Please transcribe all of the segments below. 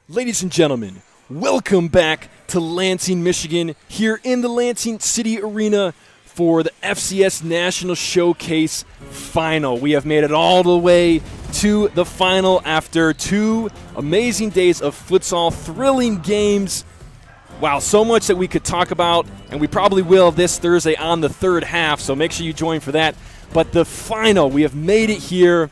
Ladies and gentlemen, welcome back to Lansing, Michigan, here in the Lansing City Arena for the FCS National Showcase Final. We have made it all the way to the final after 2 amazing days of futsal, thrilling games. Wow, so much that we could talk about, and we probably will this Thursday on the third half, so make sure you join for that. But the final, we have made it here.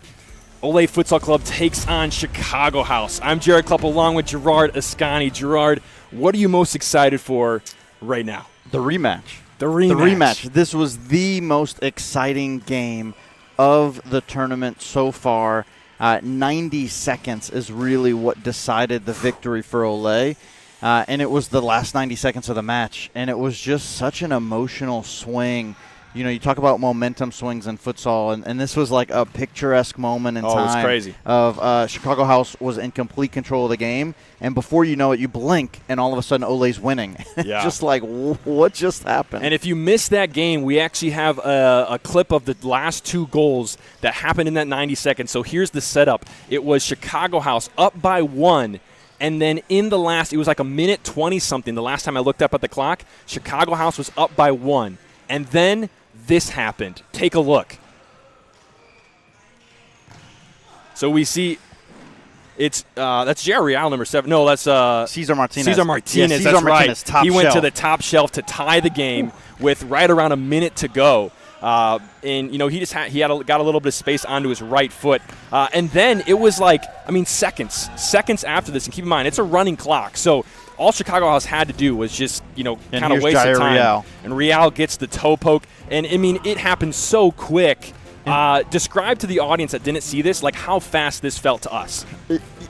Ole Futsal Club takes on Chicago House. I'm Jared Klupp along with Gerard Ascani. Gerard, what are you most excited for right now? The rematch. The rematch. This was the most exciting game of the tournament so far. 90 seconds is really what decided the victory for Ole. And it was the last 90 seconds of the match. And it was just such an emotional swing. You know, you talk about momentum swings in futsal, and this was like a picturesque moment in time. It was crazy. Of Chicago House was in complete control of the game, and before you know it, you blink, and all of a sudden Ole's winning. Yeah. Just like, what just happened? And if you missed that game, we actually have a clip of the last 2 goals that happened in that 90 seconds. So here's the setup. It was Chicago House up by 1. And then in the last, it was like a minute 20-something. The last time I looked up at the clock, Chicago House was up by 1. And then this happened. Take a look. So we see it's that's Jerry Real, number 7. No, that's Cesar Martinez. Cesar Martinez. Yeah, Cesar that's Martinez, right. top He went shelf. to the top shelf to tie the game with right around a minute to go. And you know, he got a little bit of space onto his right foot, and then it was like, I mean, seconds after this. And keep in mind, it's a running clock, so all Chicago House had to do was just, you know, kind of waste the time. Real. And Real gets the toe poke, and I mean, it happened so quick. Describe to the audience that didn't see this, like how fast this felt to us.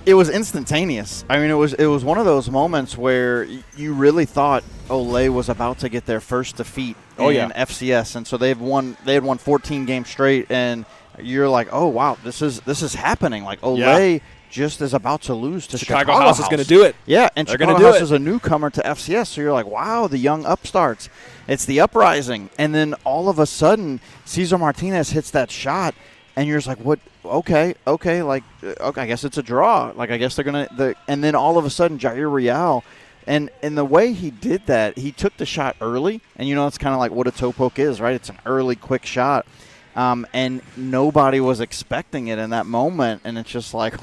It was instantaneous. I mean, it was one of those moments where you really thought Ole was about to get their first defeat in FCS, and so they had won 14 games straight, and you're like, oh wow, this is happening. Like Ole just is about to lose to Chicago House is going to do it. Yeah, and They're Chicago House is a newcomer to FCS, so you're like, wow, the young upstarts. It's the uprising, and then all of a sudden, Cesar Martinez hits that shot, and you're just like, what? Okay, like, okay, I guess it's a draw. Like, I guess they're gonna. And then all of a sudden, Jair Real, and the way he did that, he took the shot early, and you know it's kind of like what a toe poke is, right? It's an early, quick shot. And nobody was expecting it in that moment, and it's just like,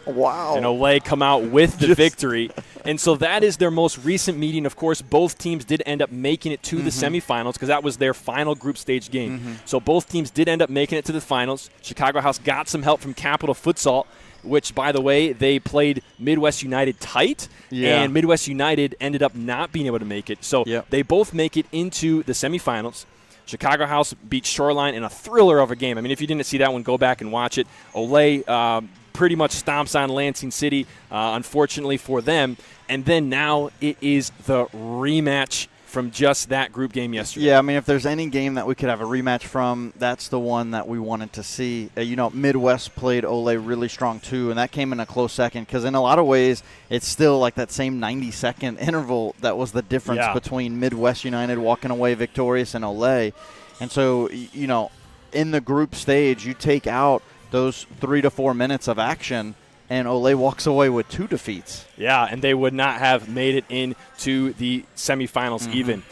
wow. And Ole come out with the victory. And so that is their most recent meeting. Of course, both teams did end up making it to the semifinals because that was their final group stage game. So both teams did end up making it to the finals. Chicago House got some help from Capital Futsal, which, by the way, they played Midwest United tight, and Midwest United ended up not being able to make it. So they both make it into the semifinals. Chicago House beat Shoreline in a thriller of a game. I mean, if you didn't see that one, go back and watch it. Ole pretty much stomps on Lansing City, unfortunately for them. And then now it is the rematch from just that group game yesterday. Yeah, I mean, if there's any game that we could have a rematch from, that's the one that we wanted to see. You know, Midwest played Ole really strong too, and that came in a close second because in a lot of ways, it's still like that same 90-second interval that was the difference between Midwest United walking away victorious and Ole. And so, you know, in the group stage, you take out those 3 to 4 minutes of action, and Ole walks away with 2 defeats. Yeah, and they would not have made it into the semifinals even.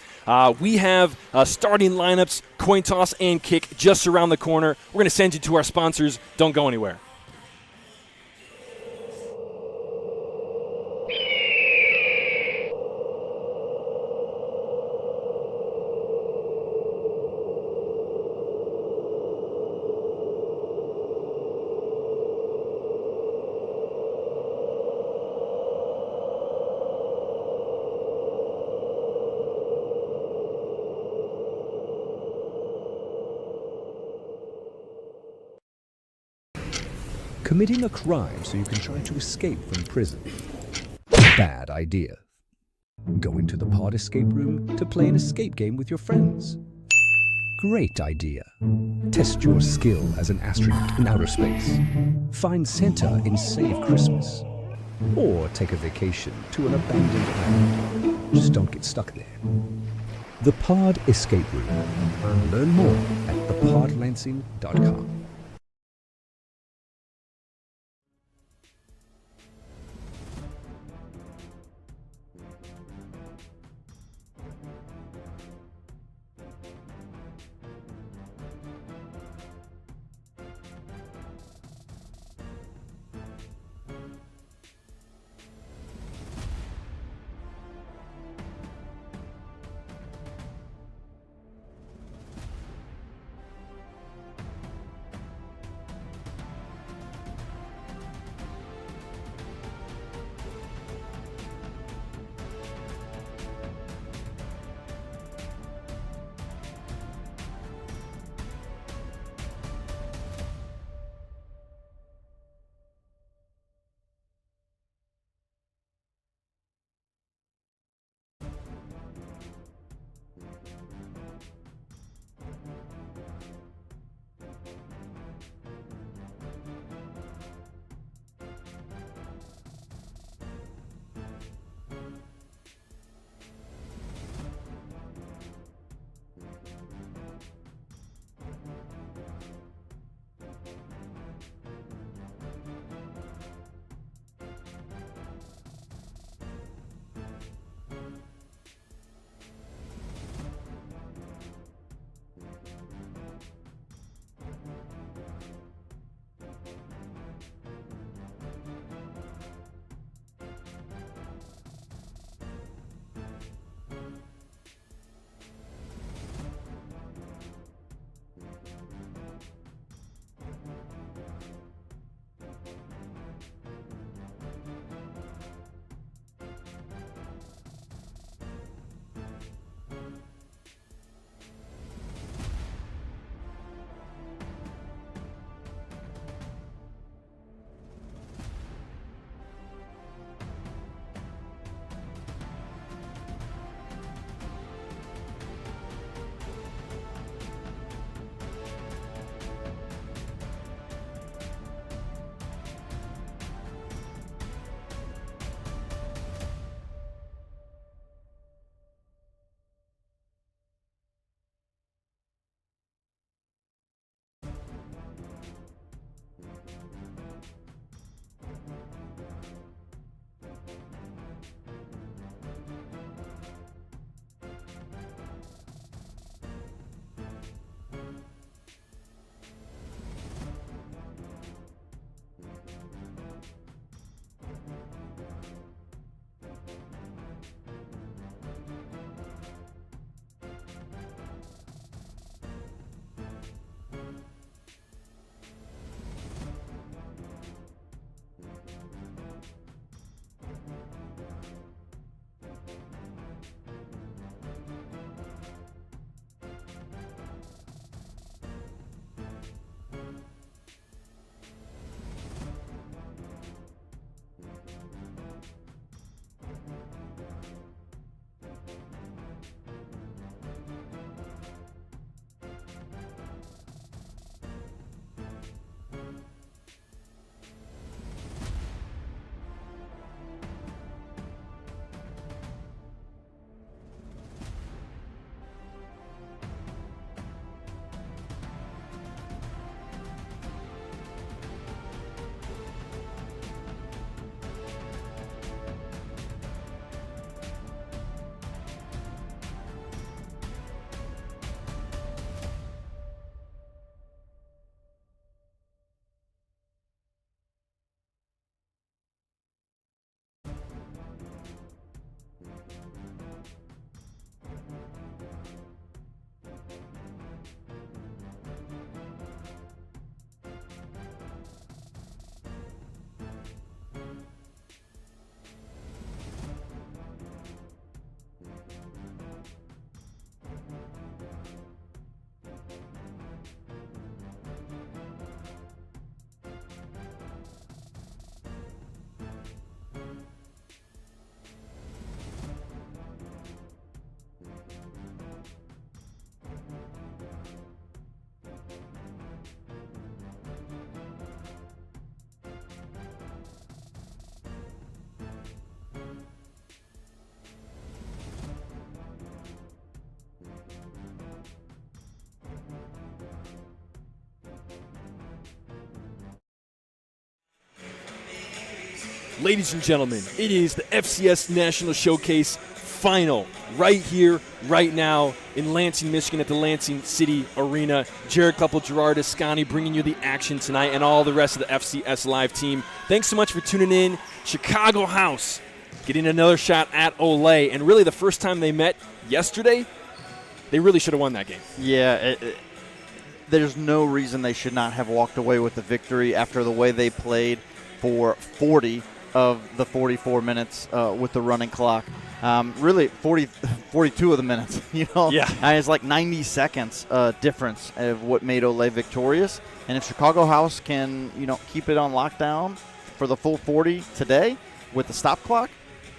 We have starting lineups, coin toss, and kick just around the corner. We're going to send you to our sponsors. Don't go anywhere. Committing a crime so you can try to escape from prison. Bad idea. Going to the pod escape room to play an escape game with your friends. Great idea. Test your skill as an astronaut in outer space. Find Santa in Save Christmas. Or take a vacation to an abandoned island. Just don't get stuck there. The Pod Escape Room. Learn more at thepodlansing.com. Ladies and gentlemen, it is the FCS National Showcase final right here, right now in Lansing, Michigan at the Lansing City Arena. Jared Kleppel, Gerard Ascani bringing you the action tonight and all the rest of the FCS Live team. Thanks so much for tuning in. Chicago House getting another shot at Ole. And really the first time they met yesterday, they really should have won that game. Yeah, there's no reason they should not have walked away with the victory after the way they played for 40 of the 44 minutes with the running clock. Really, 42 of the minutes, Yeah. It's like 90 seconds difference of what made Ole victorious. And if Chicago House can, keep it on lockdown for the full 40 today with the stop clock,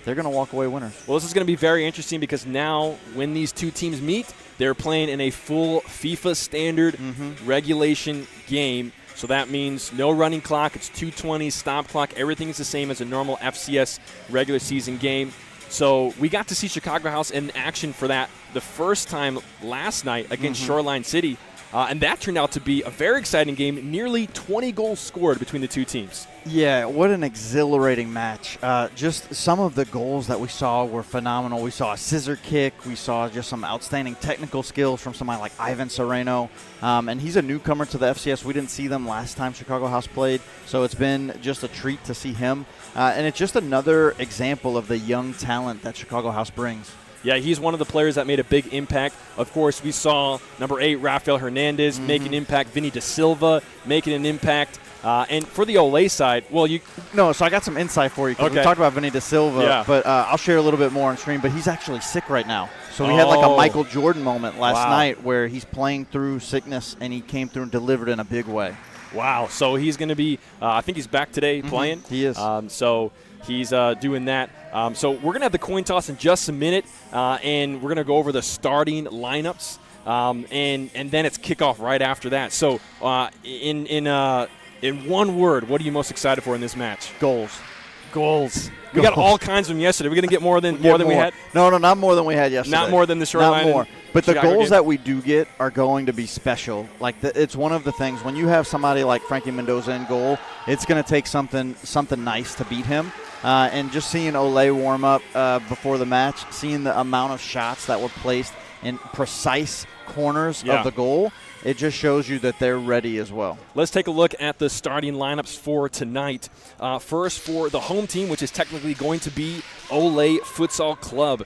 they're going to walk away winners. Well, this is going to be very interesting because now when these two teams meet, they're playing in a full FIFA standard regulation game. So that means no running clock. It's 2:20 stop clock. Everything is the same as a normal FCS regular season game. So we got to see Chicago House in action for that the first time last night against Shoreline City. And that turned out to be a very exciting game. Nearly 20 goals scored between the two teams. Yeah, what an exhilarating match. Just some of the goals that we saw were phenomenal. We saw a scissor kick. We saw just some outstanding technical skills from somebody like Ivan Sereno. And he's a newcomer to the FCS. We didn't see them last time Chicago House played, so it's been just a treat to see him. And it's just another example of the young talent that Chicago House brings. Yeah, he's one of the players that made a big impact. Of course, we saw number 8, Rafael Hernandez, make an impact. Vinny Da Silva making an impact. And for the Ole side, so I got some insight for you because we talked about Vinny Da Silva, but I'll share a little bit more on stream. But he's actually sick right now. So we had like a Michael Jordan moment last night where he's playing through sickness and he came through and delivered in a big way. Wow. So he's going to be, I think he's back today playing. He is. So he's doing that. So we're going to have the coin toss in just a minute, and we're going to go over the starting lineups, and then it's kickoff right after that. So in one word, what are you most excited for in this match? Goals. We got all kinds of them yesterday. We're going to get more than we had? No, not more than we had yesterday. Not more than the Shoreline. Not more. But the Chicago goals game. that we do get are going to be special. It's one of the things when you have somebody like Frankie Mendoza in goal, it's going to take something nice to beat him. And just seeing Ole warm up before the match, seeing the amount of shots that were placed in precise corners of the goal, it just shows you that they're ready as well. Let's take a look at the starting lineups for tonight. First, for the home team, which is technically going to be Ole Futsal Club.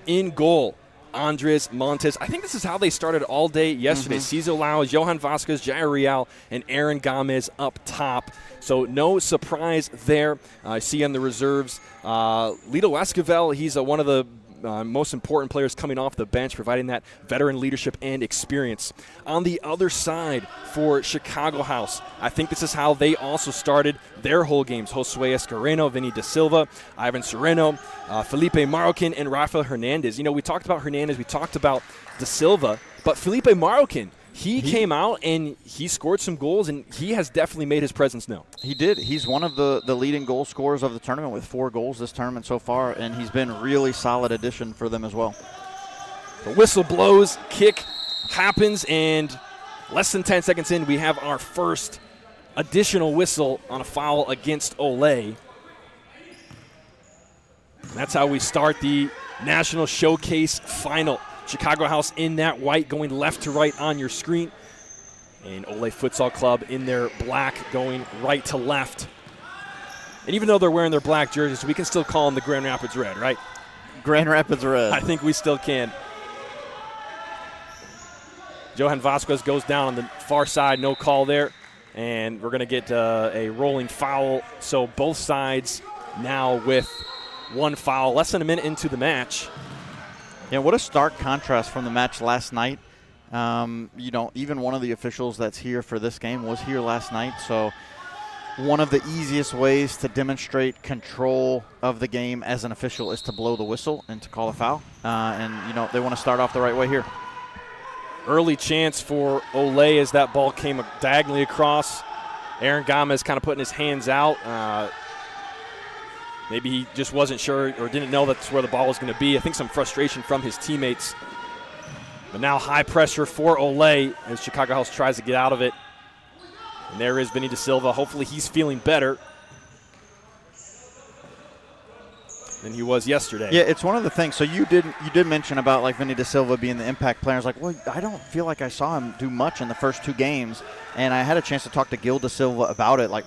In goal, Andres Montes. I think this is how they started all day yesterday. Cizo Lau, Johan Vasquez, Jair Real, and Aaron Gomez up top. So no surprise there. I see on the reserves, Lito Esquivel, he's one of the most important players coming off the bench, providing that veteran leadership and experience. On the other side for Chicago House, I think this is how they also started their whole games. Josue Escareno, Vinny Da Silva, Ivan Sereno, Felipe Marroquin, and Rafael Hernandez. We talked about Hernandez, we talked about Da Silva, but Felipe Marroquin, he came out and he scored some goals, and he has definitely made his presence known. He did. He's one of the leading goal scorers of the tournament with 4 goals this tournament so far, and he's been a really solid addition for them as well. The whistle blows, kick happens, and less than 10 seconds in, we have our first additional whistle on a foul against Ole. That's how we start the National Showcase final. Chicago House in that white going left to right on your screen. And Ole Futsal Club in their black going right to left. And even though they're wearing their black jerseys, we can still call them the Grand Rapids Red, right? Grand Rapids Red. I think we still can. Johan Vasquez goes down on the far side, no call there. And we're going to get a rolling foul. So both sides now with one foul. Less than a minute into the match. Yeah, what a stark contrast from the match last night. Even one of the officials that's here for this game was here last night. So one of the easiest ways to demonstrate control of the game as an official is to blow the whistle and to call a foul. They want to start off the right way here. Early chance for Ole as that ball came diagonally across. Aaron Gomez kind of putting his hands out. Maybe he just wasn't sure or didn't know that's where the ball was going to be. I think some frustration from his teammates. But now high pressure for Ole as Chicago House tries to get out of it. And there is Vinny Da Silva. Hopefully he's feeling better. than he was yesterday. Yeah, it's one of the things. So you did mention about like Vinny Da Silva being the impact player. I was like, well, I don't feel like I saw him do much in the first 2 games, and I had a chance to talk to Gil Da Silva about it. Like,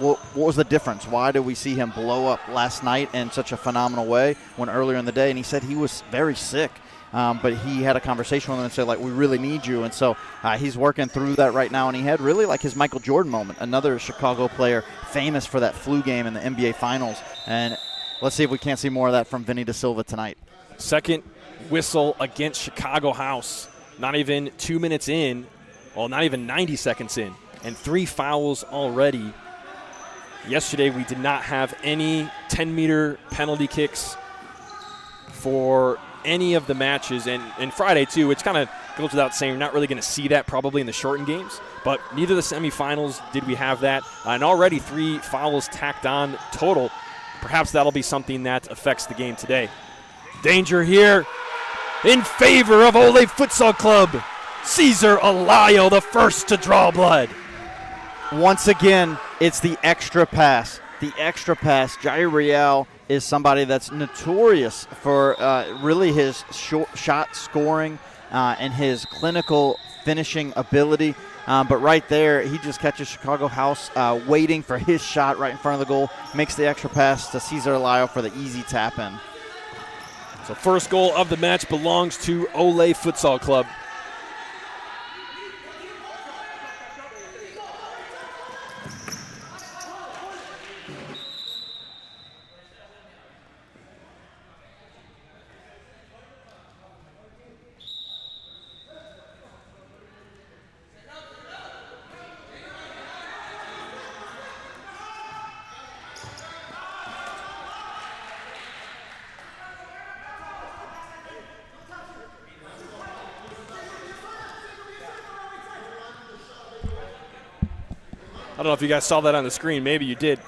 what was the difference? Why did we see him blow up last night in such a phenomenal way when earlier in the day? And he said he was very sick. But he had a conversation with him and said, like, we really need you. And so he's working through that right now. And he had really like his Michael Jordan moment, another Chicago player famous for that flu game in the NBA Finals. And let's see if we can't see more of that from Vinny Da Silva tonight. Second whistle against Chicago House. Not even 2 minutes in, well, not even 90 seconds in, and 3 fouls already. Yesterday we did not have any 10-meter penalty kicks for any of the matches, and Friday too, which kind of goes without saying. We're not really going to see that probably in the shortened games, but neither the semifinals did we have that, and already 3 fouls tacked on total. Perhaps that'll be something that affects the game today. Danger here in favor of Ole Futsal Club. Cesar Alayo, the first to draw blood. Once again, it's the extra pass. The extra pass. Jair Real is somebody that's notorious for really his shot scoring and his clinical finishing ability. But right there, he just catches Chicago House waiting for his shot right in front of the goal, makes the extra pass to Cesar Alayo for the easy tap-in. So first goal of the match belongs to Ole Futsal Club. I don't know if you guys saw that on the screen. Maybe you did.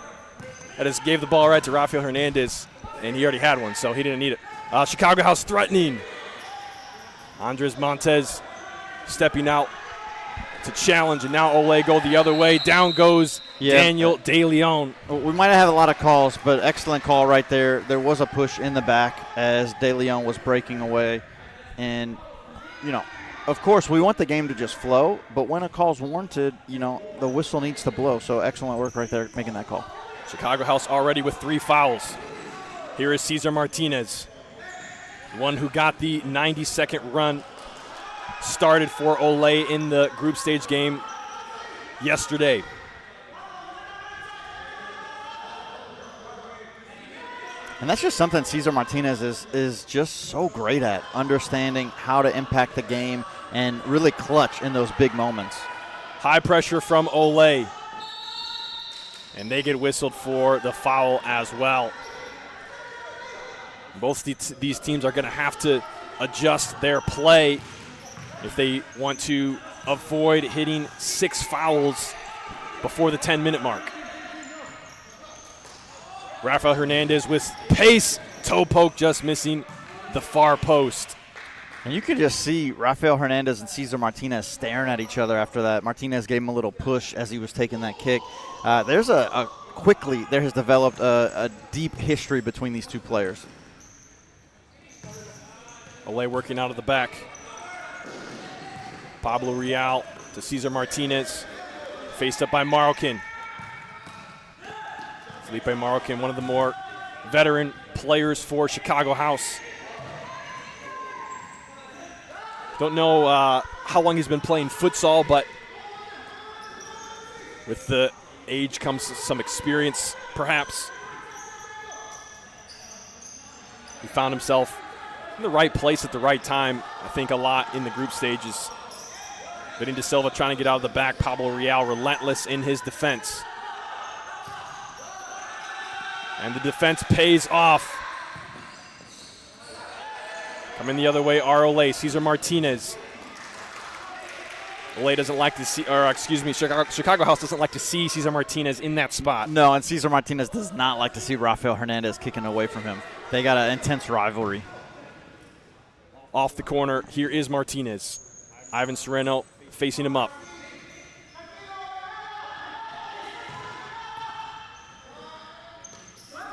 I just gave the ball right to Rafael Hernandez, and he already had one, so he didn't need it. Chicago House threatening. Andres Montez stepping out to challenge, and now Ole go the other way. Down goes Daniel De Leon. We might have had a lot of calls, but excellent call right there. There was a push in the back as De Leon was breaking away. And, of course, we want the game to just flow, but when a call's warranted, the whistle needs to blow. So excellent work right there making that call. Chicago House already with 3 fouls. Here is Cesar Martinez, one who got the 90-second run started for Ole in the group stage game yesterday. And that's just something Cesar Martinez is just so great at, understanding how to impact the game and really clutch in those big moments. High pressure from Ole. And they get whistled for the foul as well. Both these teams are going to have to adjust their play if they want to avoid hitting 6 fouls before the 10-minute mark. Rafael Hernandez with pace, toe poke just missing the far post. And you could just see Rafael Hernandez and Cesar Martinez staring at each other after that. Martinez gave him a little push as he was taking that kick. There has developed a deep history between these two players. Ole working out of the back. Pablo Real to Cesar Martinez, faced up by Marroquin. Felipe Marroquin, one of the more veteran players for Chicago House. Don't know how long he's been playing futsal, but with the age comes some experience, perhaps. He found himself in the right place at the right time, I think, a lot in the group stages. Vinny Da Silva trying to get out of the back. Pablo Real relentless in his defense. And the defense pays off. Coming the other way, Ole, Cesar Martinez. Ole doesn't like to see, Chicago House doesn't like to see Cesar Martinez in that spot. No, and Cesar Martinez does not like to see Rafael Hernandez kicking away from him. They got an intense rivalry. Off the corner, here is Martinez. Ivan Sereno facing him up.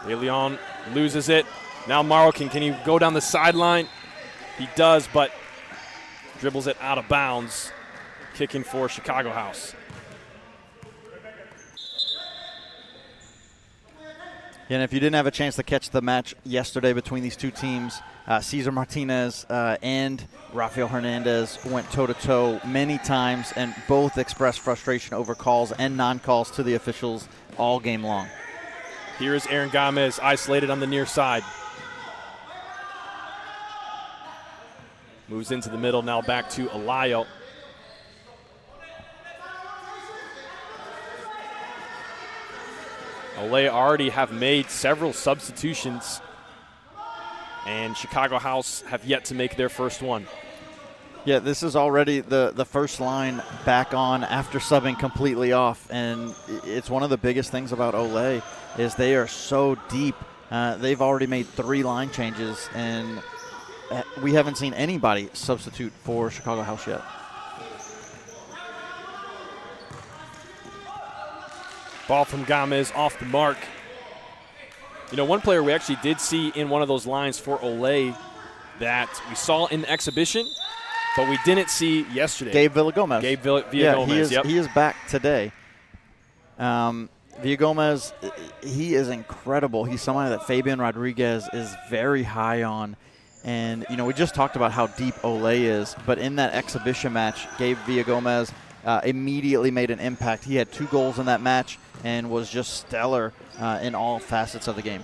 De Leon loses it. Now Morrow can he go down the sideline? He does, but dribbles it out of bounds. Kicking for Chicago House. And if you didn't have a chance to catch the match yesterday between these two teams, Cesar Martinez and Rafael Hernandez went toe-to-toe many times and both expressed frustration over calls and non-calls to the officials all game long. Here is Aaron Gomez isolated on the near side. Moves into the middle, now back to Alayo. Ole already have made several substitutions, and Chicago House have yet to make their first one. Yeah, this is already the first line back on after subbing completely off, and it's one of the biggest things about Ole is they are so deep. They've already made 3 line changes, and we haven't seen anybody substitute for Chicago House yet. Ball from Gomez off the mark. You know, one player we actually did see in one of those lines for Ole that we saw in the exhibition, but we didn't see yesterday. Gabe Villagomez. Gabe Villagomez, he is back today. Villagomez, he is incredible. He's somebody that Fabian Rodriguez is very high on. And, you know, we just talked about how deep Ole is, but in that exhibition match, Gabe Villagomez immediately made an impact. He had 2 goals in that match and was just stellar in all facets of the game.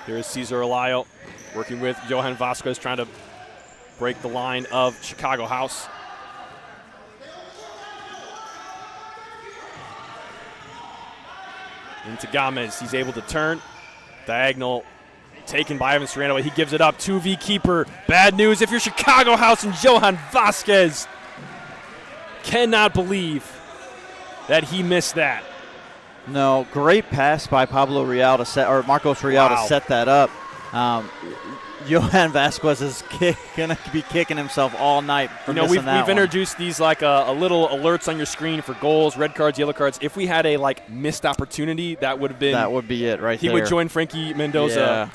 Here is Cesar Alayo working with Johan Vasquez, trying to break the line of Chicago House. Into Gomez. He's able to turn. Diagonal taken by Evan Serrano. He gives it up. 2v keeper. Bad news if you're Chicago House and Johan Vasquez. Cannot believe that he missed that. No, great pass by Pablo Real to set, or Marcos Real to set that up. Johan Vasquez is going to be kicking himself all night for missing that we've introduced these like a little alerts on your screen for goals, red cards, yellow cards. If we had a missed opportunity, that would have been. That would be it right there. He would join Frankie Mendoza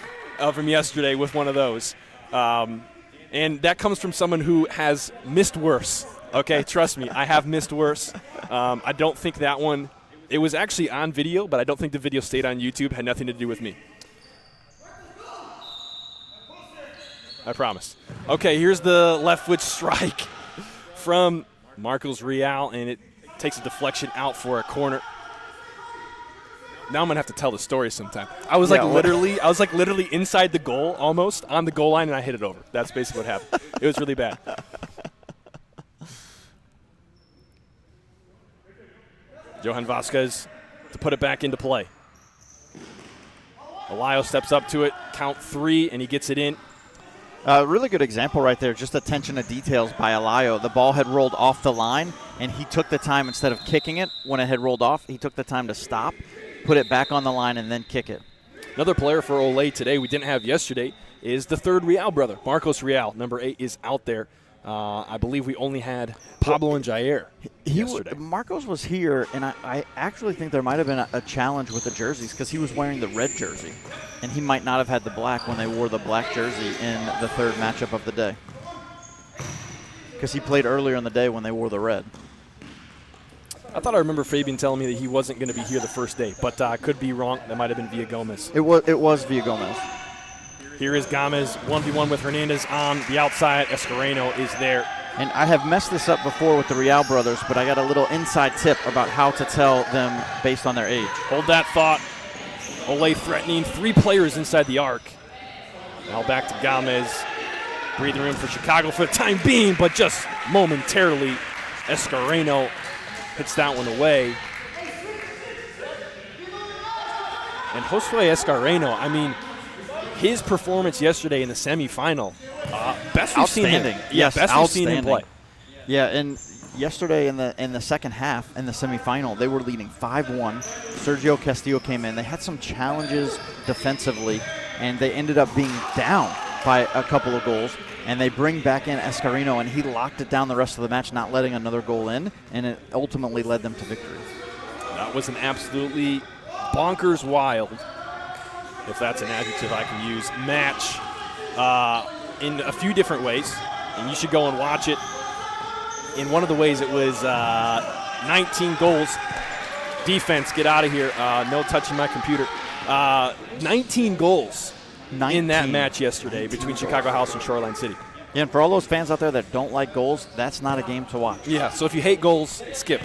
from yesterday with one of those. And that comes from someone who has missed worse. Okay, trust me, I have missed worse. I don't think that one, it was actually on video, but I don't think the video stayed on YouTube. Had nothing to do with me. I promise. Okay, here's the left foot strike from Marcos Real, and it takes a deflection out for a corner. Now I'm gonna have to tell the story sometime. I was literally inside the goal, almost on the goal line, and I hit it over. That's basically what happened. It was really bad. Johan Vasquez to put it back into play. Alayo steps up to it, count 3, and he gets it in. Really good example right there, just attention to details by Alayo. The ball had rolled off the line, and he took the time, instead of kicking it when it had rolled off, he took the time to stop, put it back on the line, and then kick it. Another player for Ole today we didn't have yesterday is the third Real brother, Marcos Real. Number 8 is out there. I believe we only had Pablo and Jair yesterday. Marcos was here, and I actually think there might have been a challenge with the jerseys because he was wearing the red jersey, and he might not have had the black when they wore the black jersey in the third matchup of the day because he played earlier in the day when they wore the red. I thought I remember Fabian telling me that he wasn't going to be here the first day, but I could be wrong. That might have been Villagomez. It was Villagomez. Here is Gomez, 1v1 with Hernandez on the outside. Escareno is there. And I have messed this up before with the Real brothers, but I got a little inside tip about how to tell them based on their age. Hold that thought. Ole threatening 3 players inside the arc. Now back to Gomez. Breathing room for Chicago for the time being, but just momentarily, Escareno hits that one away. And Josue Escareno, I mean, his performance yesterday in the semifinal, best we've seen him. Yes, best we've seen him play. Yeah, and yesterday in the second half in the semifinal, they were leading 5-1. Sergio Castillo came in. They had some challenges defensively, and they ended up being down by a couple of goals. And they bring back in Escareno, and he locked it down the rest of the match, not letting another goal in, and it ultimately led them to victory. That was an absolutely bonkers wild if that's an adjective I can use, match in a few different ways, and you should go and watch it. In one of the ways, it was 19 goals. Defense, get out of here. No touching my computer. 19 goals in that match yesterday between Chicago House and Shoreline City. Yeah, and for all those fans out there that don't like goals, that's not a game to watch. Yeah, so if you hate goals, skip.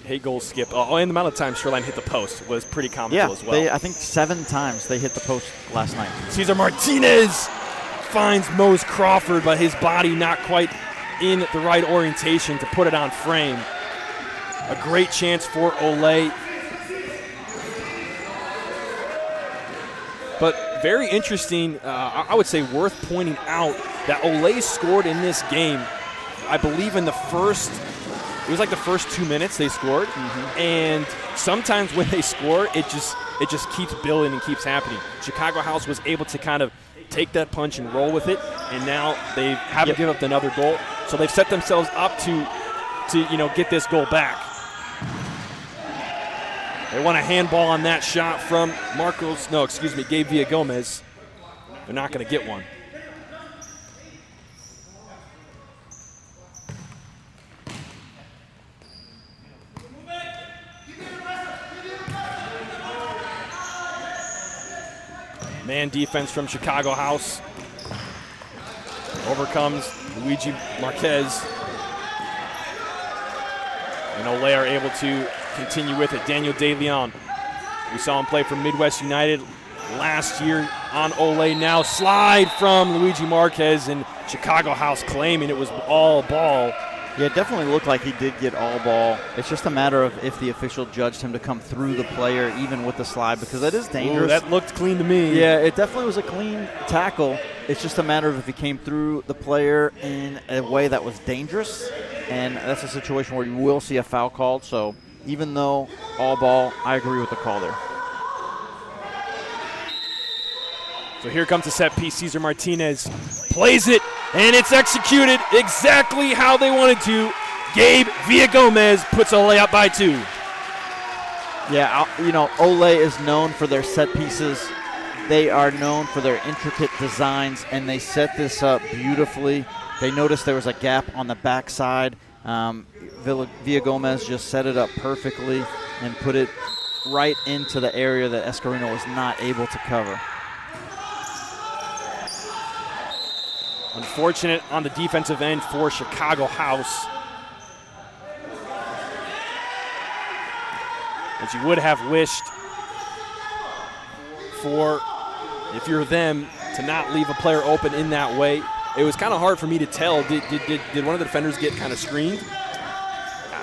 Hate goals, skip. Oh, and the amount of times Shoreline hit the post was pretty comical as well. I think 7 times they hit the post last night. Cesar Martinez finds Mose Crawford, but his body not quite in the right orientation to put it on frame. A great chance for Ole. But very interesting, I would say worth pointing out that Ole scored in this game, I believe in the first, it was like the first 2 minutes they scored. And sometimes when they score, it just keeps building and keeps happening. Chicago House was able to kind of take that punch and roll with it, and now they haven't given up another goal. So they've set themselves up to get this goal back. They want a handball on that shot from Gabe Villagomez. They're not going to get one. Man defense from Chicago House. Overcomes Luigi Marquez. And Ole are able to continue with it. Daniel De Leon. We saw him play for Midwest United last year on Ole. Now slide from Luigi Marquez, and Chicago House claiming it was all ball. Yeah, it definitely looked like he did get all ball. It's just a matter of if the official judged him to come through the player, even with the slide, because that is dangerous. Ooh, that looked clean to me. Yeah, it definitely was a clean tackle. It's just a matter of if he came through the player in a way that was dangerous, and that's a situation where you will see a foul called. So even though all ball, I agree with the call there. So here comes the set piece. Cesar Martinez plays it, and it's executed exactly how they wanted to. Gabe Villagomez puts Ole up by 2. Yeah, Ole is known for their set pieces. They are known for their intricate designs, and they set this up beautifully. They noticed there was a gap on the backside. Villagomez just set it up perfectly and put it right into the area that Escarino was not able to cover. Unfortunate on the defensive end for Chicago House. As you would have wished for, if you're them, to not leave a player open in that way. It was kind of hard for me to tell. Did one of the defenders get kind of screened?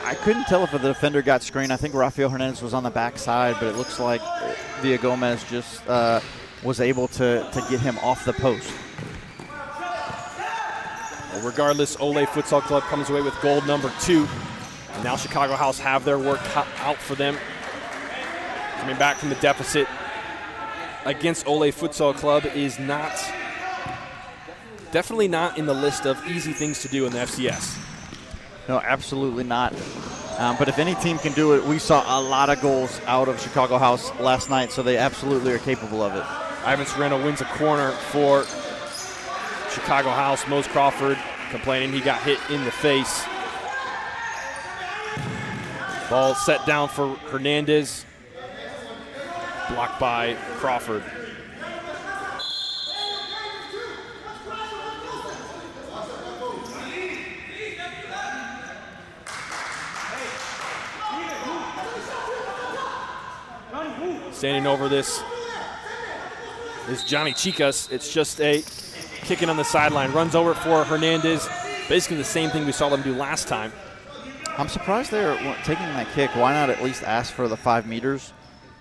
I couldn't tell if the defender got screened. I think Rafael Hernandez was on the backside, but it looks like Villagomez just was able to get him off the post. Well, regardless, Ole Futsal Club comes away with goal number 2. And now Chicago House have their work cut out for them. Coming back from the deficit against Ole Futsal Club is definitely not in the list of easy things to do in the FCS. No, absolutely not. But if any team can do it, we saw a lot of goals out of Chicago House last night, so they absolutely are capable of it. Ivan Sereno wins a corner for Chicago House. Mose Crawford complaining he got hit in the face. Ball set down for Hernandez. Blocked by Crawford. Standing over this is Johnny Chicas. It's just a kicking on the sideline. Runs over for Hernandez. Basically the same thing we saw them do last time. I'm surprised they're taking that kick. Why not at least ask for the 5 meters?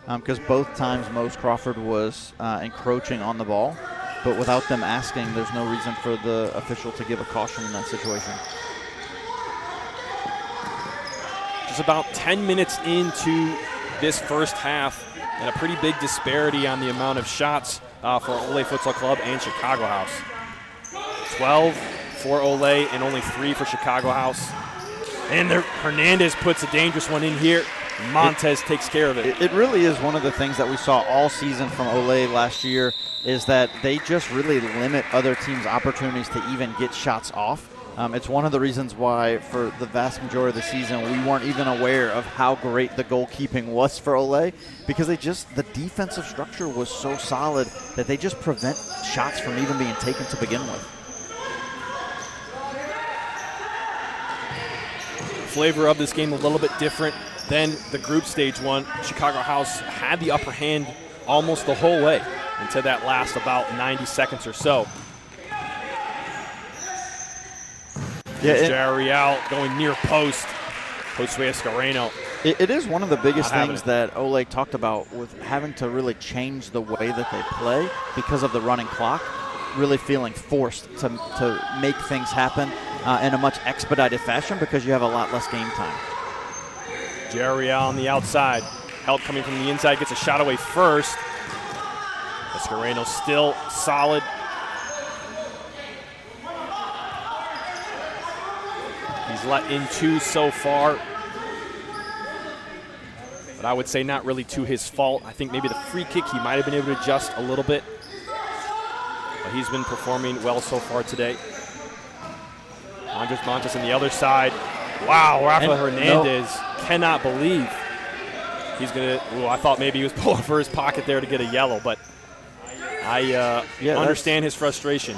Because both times Mose Crawford was encroaching on the ball. But without them asking, there's no reason for the official to give a caution in that situation. Just about 10 minutes into this first half, and a pretty big disparity on the amount of shots for Ole Futsal Club and Chicago House. 12 for Ole and only 3 for Chicago House. And Hernandez puts a dangerous one in here. Montez takes care of it. It really is one of the things that we saw all season from Ole last year is that they just really limit other teams' opportunities to even get shots off. It's one of the reasons why for the vast majority of the season we weren't even aware of how great the goalkeeping was for Ole, because the defensive structure was so solid that they just prevent shots from even being taken to begin with. Flavor of this game a little bit different than the group stage one. Chicago House had the upper hand almost the whole way until that last about 90 seconds or so. There's Real going near post. Josue Escareno. It is one of the biggest things that Ole talked about with having to really change the way that they play because of the running clock, really feeling forced to make things happen in a much expedited fashion because you have a lot less game time. Real on the outside. Help coming from the inside, gets a shot away first. Escareno still solid. He's let in 2 so far, but I would say not really to his fault. I think maybe the free kick he might have been able to adjust a little bit, but he's been performing well so far today. Andres Montes on the other side. Wow, Rafa Hernandez cannot believe he's going to. I thought maybe he was pulling for his pocket there to get a yellow, but I understand his frustration.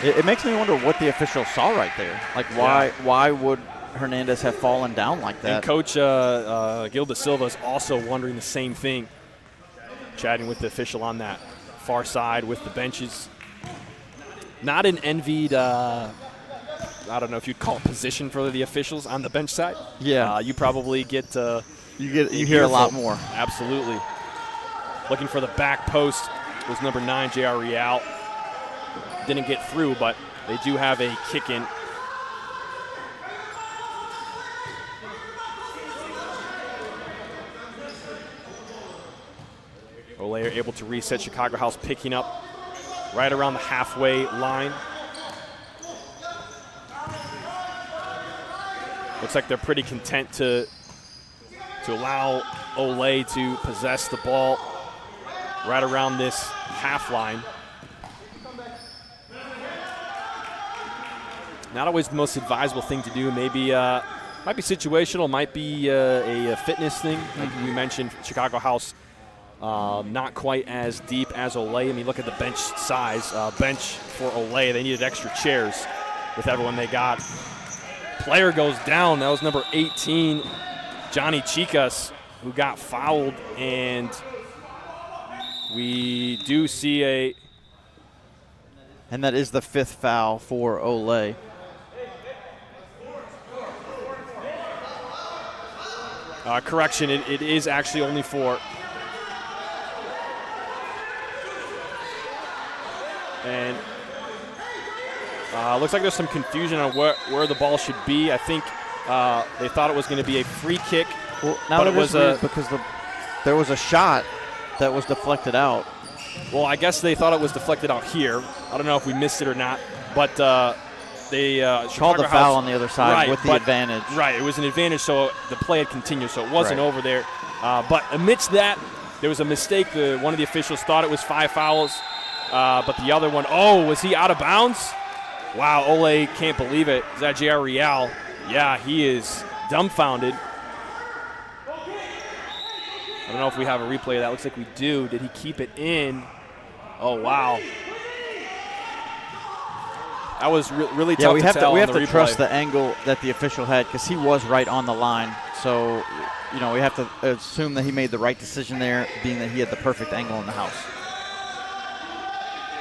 It makes me wonder what the official saw right there. Like, why would Hernandez have fallen down like that? And Coach Gil Da Silva is also wondering the same thing, chatting with the official on that far side with the benches. Not an envied, I don't know if you'd call it position for the officials on the bench side. Yeah. You probably get you hear a lot more. Absolutely. Looking for the back post was number 9, J.R. Real. Didn't get through, but they do have a kick in. Ole are able to reset. Chicago House picking up right around the halfway line. Looks like they're pretty content to allow Ole to possess the ball right around this half line. Not always the most advisable thing to do. Maybe might be situational, might be a fitness thing. Like we mentioned, Chicago House not quite as deep as Ole. I mean, look at the bench size. Bench for Ole, they needed extra chairs with everyone they got. Player goes down. That was number 18, Johnny Chicas, who got fouled. And we do see and that is the 5th foul for Ole. Correction, it is actually only 4. And looks like there's some confusion on where the ball should be. I think they thought it was going to be a free kick. Well, now but it was because there was a shot that was deflected out. Well, I guess they thought it was deflected out here. I don't know if we missed it or not, but they called the foul on the other side with the advantage. Right, it was an advantage, so the play had continued, so it wasn't over there. But amidst that, there was a mistake. One of the officials thought it was 5 fouls, but the other one, was he out of bounds? Wow, Ole can't believe it. Is that J.R. Real? Yeah, he is dumbfounded. I don't know if we have a replay of that. Looks like we do. Did he keep it in? Oh, wow. That was really tough to tell. We have to trust the angle that the official had because he was right on the line. So, we have to assume that he made the right decision there, being that he had the perfect angle in the house.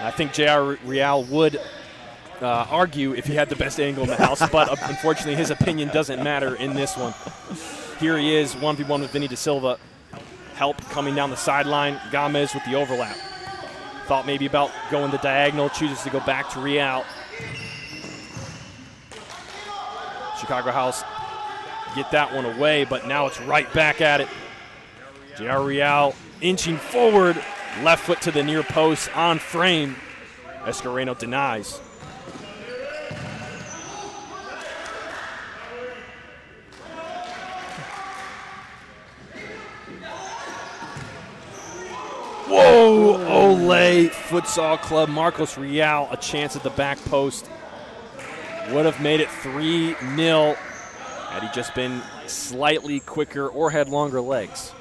I think J.R. Real would argue if he had the best angle in the house, but unfortunately his opinion doesn't matter in this one. Here he is, 1v1 with Vinny Da Silva. Help coming down the sideline. Gomez with the overlap. Thought maybe about going the diagonal, chooses to go back to Real. Chicago House get that one away, but now it's right back at it. J.R. Real inching forward, left foot to the near post, on frame. Escareno denies. Whoa, Ole Futsal Club, Marcos Real, a chance at the back post. Would have made it 3-0 had he just been slightly quicker or had longer legs.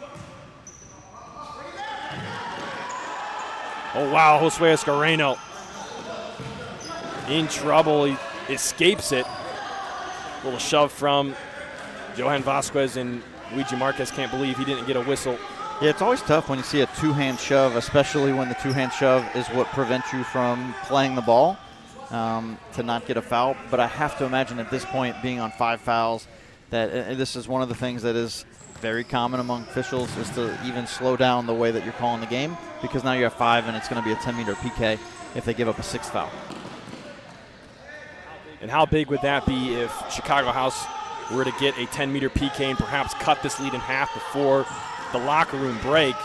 Oh, wow, Josue Escareno in trouble. He escapes it. A little shove from Johan Vasquez, and Luigi Marquez can't believe he didn't get a whistle. Yeah, it's always tough when you see a two-hand shove, especially when the two-hand shove is what prevents you from playing the ball to not get a foul. But I have to imagine at this point, being on 5 fouls, that this is one of the things that is very common among officials, is to even slow down the way that you're calling the game, because now you have 5 and it's going to be a 10-meter PK if they give up a 6th foul. And how big would that be if Chicago House were to get a 10-meter PK and perhaps cut this lead in half before the locker room break?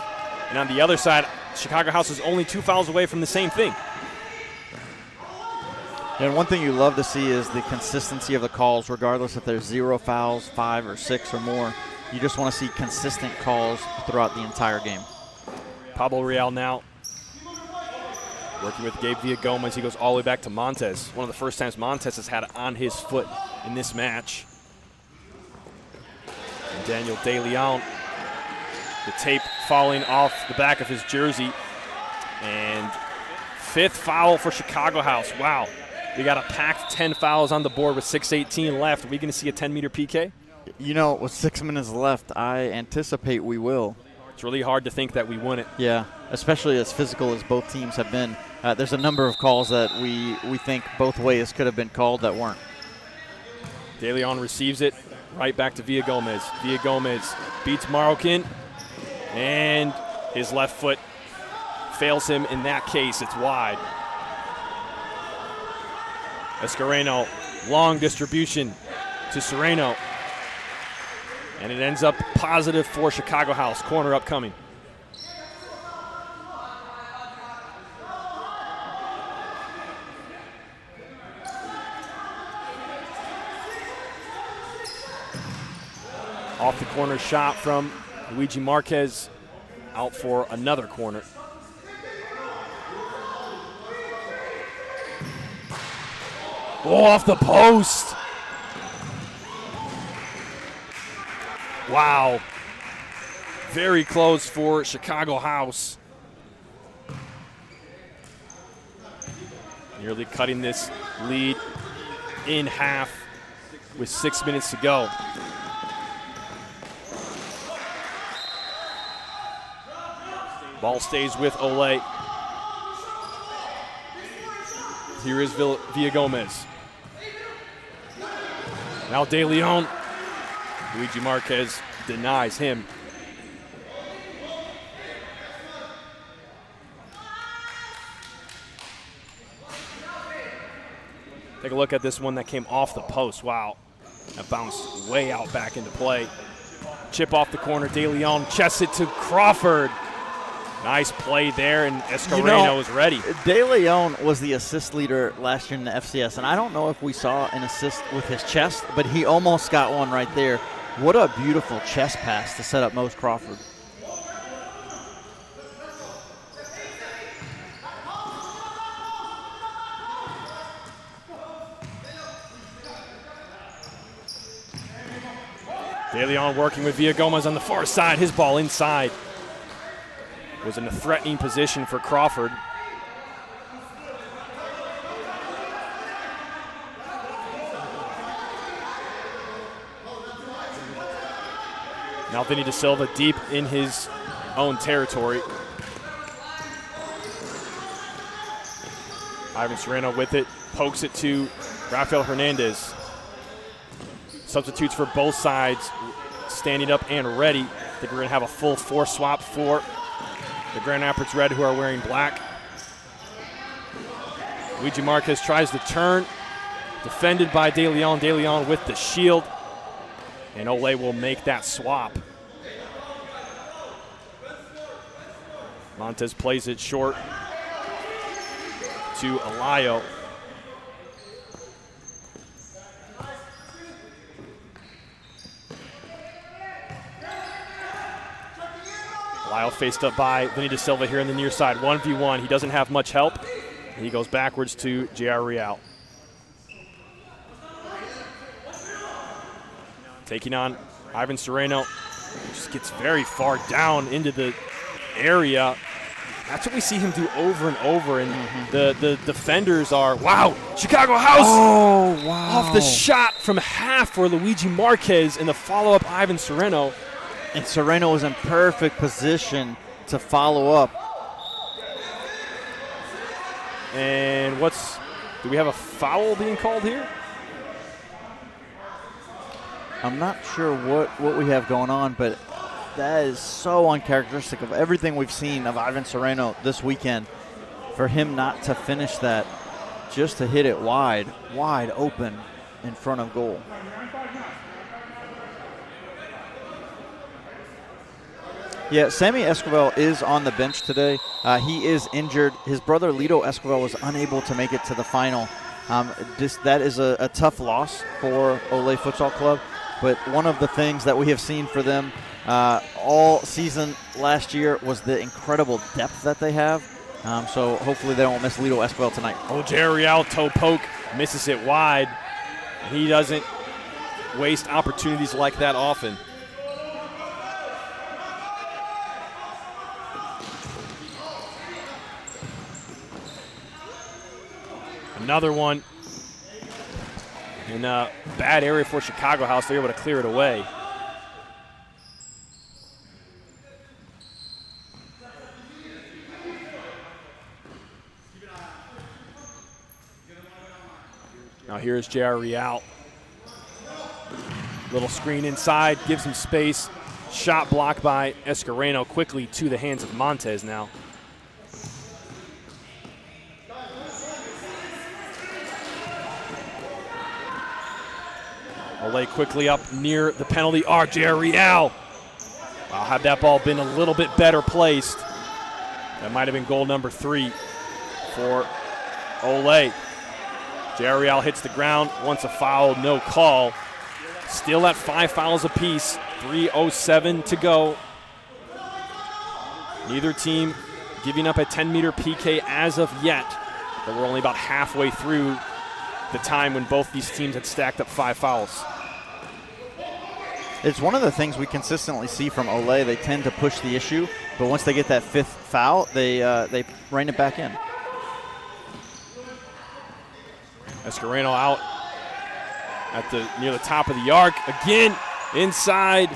And on the other side, Chicago House is only 2 fouls away from the same thing. And one thing you love to see is the consistency of the calls, regardless if there's 0 fouls, 5 or 6 or more. You just want to see consistent calls throughout the entire game. Pablo Real now working with Gabe Villagomez. He goes all the way back to Montez. One of the first times Montez has had it on his foot in this match. And Daniel De Leon, the tape falling off the back of his jersey. And 5th foul for Chicago House. Wow. We got a packed 10 fouls on the board with 6:18 left. Are we going to see a 10-meter PK? You know, with 6 minutes left, I anticipate we will. It's really hard to think that we wouldn't. Yeah, especially as physical as both teams have been. There's a number of calls that we think both ways could have been called that weren't. De Leon receives it right back to Villagomez. Villagomez beats Marroquin, and his left foot fails him. In that case, it's wide. Escareno, long distribution to Sereno. And it ends up positive for Chicago House. Corner upcoming. Off the corner shot from Luigi Marquez, out for another corner. Oh, off the post. Wow. Very close for Chicago House. Nearly cutting this lead in half with 6 minutes to go. Ball stays with Ole. Here is Villagomez. Now De Leon. Luigi Marquez denies him. Take a look at this one that came off the post. Wow. That bounced way out back into play. Chip off the corner. De Leon chests it to Crawford. Nice play there, and Escareno is ready. De Leon was the assist leader last year in the FCS, and I don't know if we saw an assist with his chest, but he almost got one right there. What a beautiful chest pass to set up Mose Crawford. De Leon working with Villagomez on the far side. His ball inside. Was in a threatening position for Crawford. Now Vinny De Silva deep in his own territory. Ivan Sereno with it, pokes it to Rafael Hernandez. Substitutes for both sides, standing up and ready. I think we're going to have a full 4 swap for the Grand Rapids Red, who are wearing black. Luigi Marquez tries to turn, defended by De Leon. De Leon with the shield, and Ole will make that swap. Montez plays it short to Alayo. Lyle faced up by Vinny De Silva here on the near side. 1v1. He doesn't have much help. And he goes backwards to J.R. Real. Taking on Ivan Sereno. Just gets very far down into the area. That's what we see him do over and over. And the defenders are, wow, Chicago House. Oh, wow. Off the shot from half for Luigi Marquez and the follow-up Ivan Sereno. And Sereno was in perfect position to follow up. And do we have a foul being called here? I'm not sure what we have going on, but that is so uncharacteristic of everything we've seen of Ivan Sereno this weekend. For him not to finish that, just to hit it wide open in front of goal. Yeah, Sammy Esquivel is on the bench today. He is injured. His brother Lito Esquivel was unable to make it to the final. That is a tough loss for Ole Futsal Club, but one of the things that we have seen for them all season last year was the incredible depth that they have. So hopefully they don't miss Lito Esquivel tonight. Oh, Jerry Real toe poke, misses it wide. He doesn't waste opportunities like that often. Another one in a bad area for Chicago House. They're able to clear it away. Now here's J.R. Real. Little screen inside, gives him space. Shot blocked by Escareno, quickly to the hands of Montez now. Ole quickly up near the penalty arc. J.R. Real. Wow, had that ball been a little bit better placed, that might have been goal number 3 for Ole. J.R. Real hits the ground, wants a foul, no call. Still at 5 fouls apiece, 3:07 to go. Neither team giving up a 10-meter PK as of yet, but we're only about halfway through the time when both these teams had stacked up 5 fouls. It's one of the things we consistently see from Ole. They tend to push the issue, but once they get that 5th foul, they rein it back in. Escareno out near the top of the arc. Again, inside.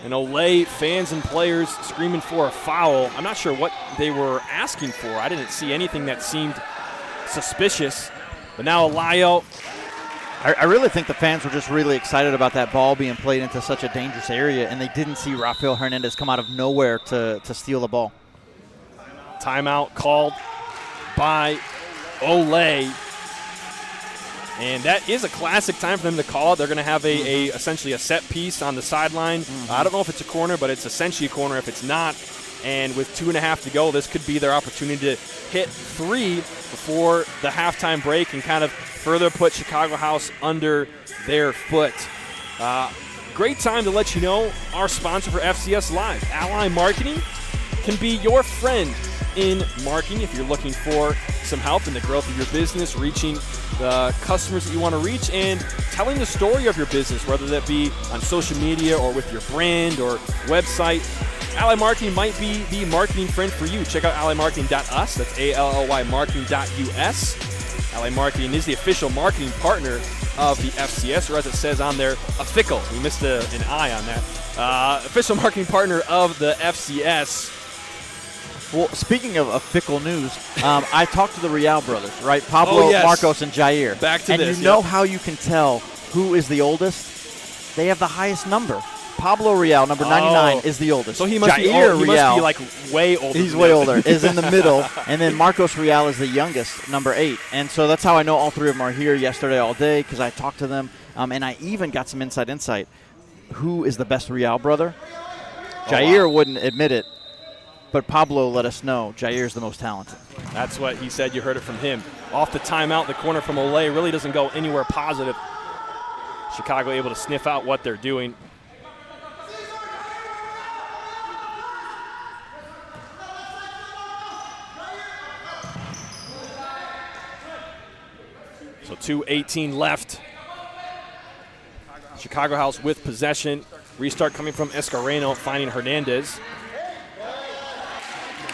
And Ole fans and players screaming for a foul. I'm not sure what they were asking for. I didn't see anything that seemed suspicious. But now Alayo. I really think the fans were just really excited about that ball being played into such a dangerous area, and they didn't see Rafael Hernandez come out of nowhere to steal the ball. Timeout called by Ole. And that is a classic time for them to call it. They're going to have essentially a set piece on the sideline. I don't know if it's a corner, but it's essentially a corner if it's not. And with 2.5 to go, this could be their opportunity to hit 3 before the halftime break and kind of further put Chicago House under their foot. Great time to let you know our sponsor for FCS Live, Ally Marketing, can be your friend in marketing if you're looking for some help in the growth of your business, reaching the customers that you want to reach, and telling the story of your business, whether that be on social media or with your brand or website. Ally Marketing might be the marketing friend for you. Check out allymarketing.us. That's ALLY marketing.us. Ally Marketing is the official marketing partner of the FCS, or as it says on there, official. We missed an I on that. Official marketing partner of the FCS. Well, speaking of fickle news, I talked to the Real brothers, right? Pablo, yes. Marcos, and Jair. Back to and this. And you know how you can tell who is the oldest? They have the highest number. Pablo Real, number 99, is the oldest. So he must Jair be Real, like way older. He's way older. Is in the middle, and then Marcos Real is the youngest, number 8. And so that's how I know all 3 of them are here yesterday all day, because I talked to them, and I even got some inside insight. Who is the best Real brother? Jair wouldn't admit it, but Pablo let us know Jair is the most talented. That's what he said. You heard it from him. Off the timeout, the corner from Ole really doesn't go anywhere positive. Chicago able to sniff out what they're doing. 2:18 left. Chicago House with possession. Restart coming from Escareno, finding Hernandez.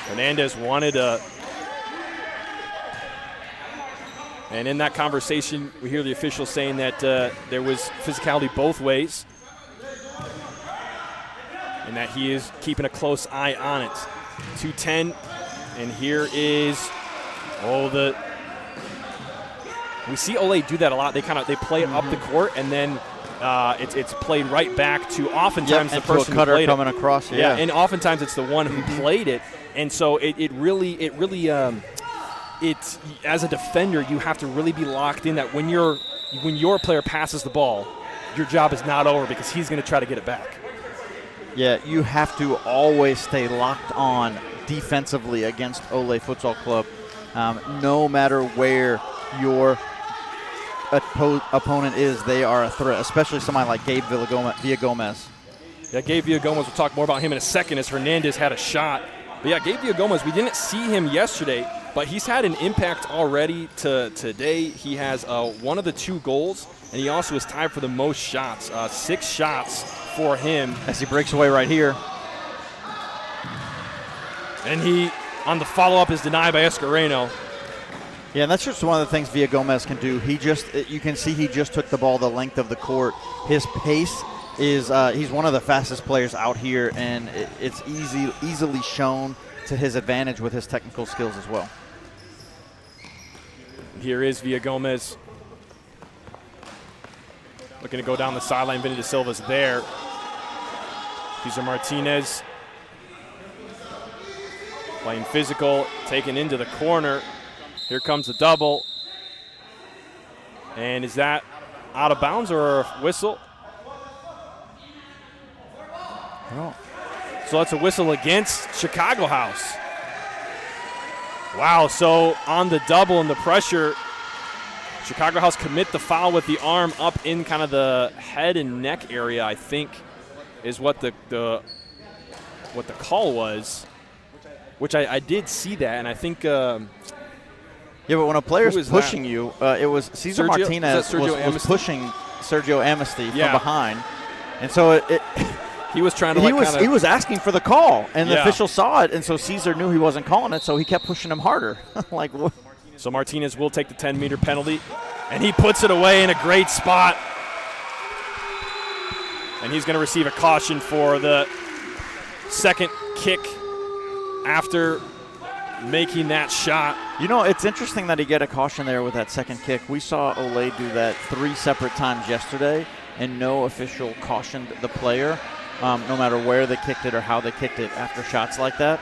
Hernandez wanted a... And in that conversation, we hear the officials saying that there was physicality both ways and that he is keeping a close eye on it. 2:10, and here is, we see Ole do that a lot. They play it up the court, and then it's played right back to oftentimes the person who played coming it. across. Yeah, and oftentimes it's the one who played it, and so it really as a defender, you have to really be locked in that when your player passes the ball, your job is not over because he's going to try to get it back. Yeah, you have to always stay locked on defensively against Ole Futsal Club, no matter where your opponent is. They are a threat, especially somebody like Gabe Villagomez. Yeah, Gabe Villagomez, we'll talk more about him in a second as Hernandez had a shot. But yeah, Gabe Villagomez, we didn't see him yesterday, but he's had an impact already today. He has one of the 2 goals, and he also is tied for the most shots, 6 shots for him. As he breaks away right here. And he, on the follow-up, is denied by Escareno. Yeah, and that's just one of the things Villagomez can do. You can see he just took the ball the length of the court. His pace is, he's one of the fastest players out here, and it's easily shown to his advantage with his technical skills as well. Here is Villagomez. Looking to go down the sideline. Vinny De Silva's there. Cesar Martinez playing physical, taken into the corner. Here comes the double. And is that out of bounds or a whistle? Oh. So that's a whistle against Chicago House. Wow, so on the double and the pressure, Chicago House commit the foul with the arm up in kind of the head and neck area, I think, is what the call was, which I did see that, and I think yeah, but when a player's pushing you, it was Cesar Martinez was pushing Sergio Amnesty from behind, and so he was trying to he was asking for the call, and the official saw it, and so Cesar knew he wasn't calling it, so he kept pushing him harder. Like what? So Martinez will take the 10-meter penalty, and he puts it away in a great spot. And he's going to receive a caution for the second kick after making that shot. You know, it's interesting that he get a caution there with that second kick. We saw Ole do that 3 separate times yesterday, and no official cautioned the player, no matter where they kicked it or how they kicked it after shots like that.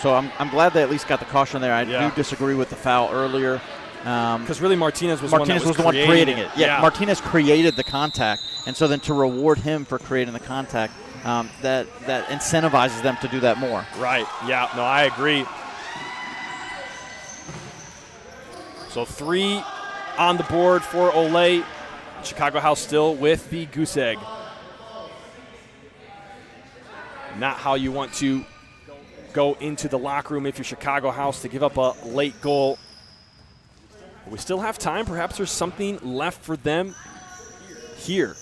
So I'm glad they at least got the caution there. I do disagree with the foul earlier. Because really Martinez was the one creating it. Yeah, Martinez created the contact, and so then to reward him for creating the contact, that incentivizes them to do that more. Right, yeah, no, I agree. So 3 on the board for Ole. Chicago House still with the goose egg. Not how you want to go into the locker room if you're Chicago House, to give up a late goal. But we still have time. Perhaps there's something left for them here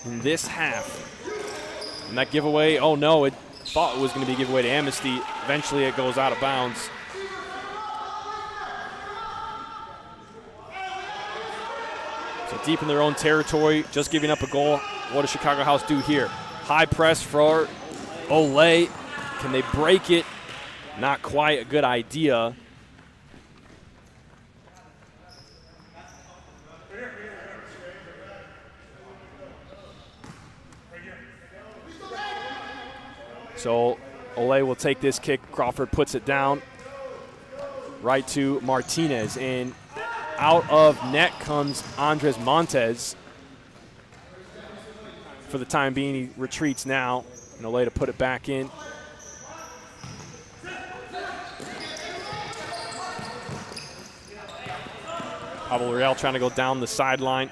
in this half. And that giveaway, oh no, it thought it was going to be a giveaway to Amnesty. Eventually it goes out of bounds. So deep in their own territory, just giving up a goal. What does Chicago House do here? High press for Ole. Can they break it? Not quite a good idea. So Ole will take this kick. Crawford puts it down right to Martinez. And out of net comes Andres Montes. For the time being, he retreats now. And Ole to put it back in. Pablo Real trying to go down the sideline.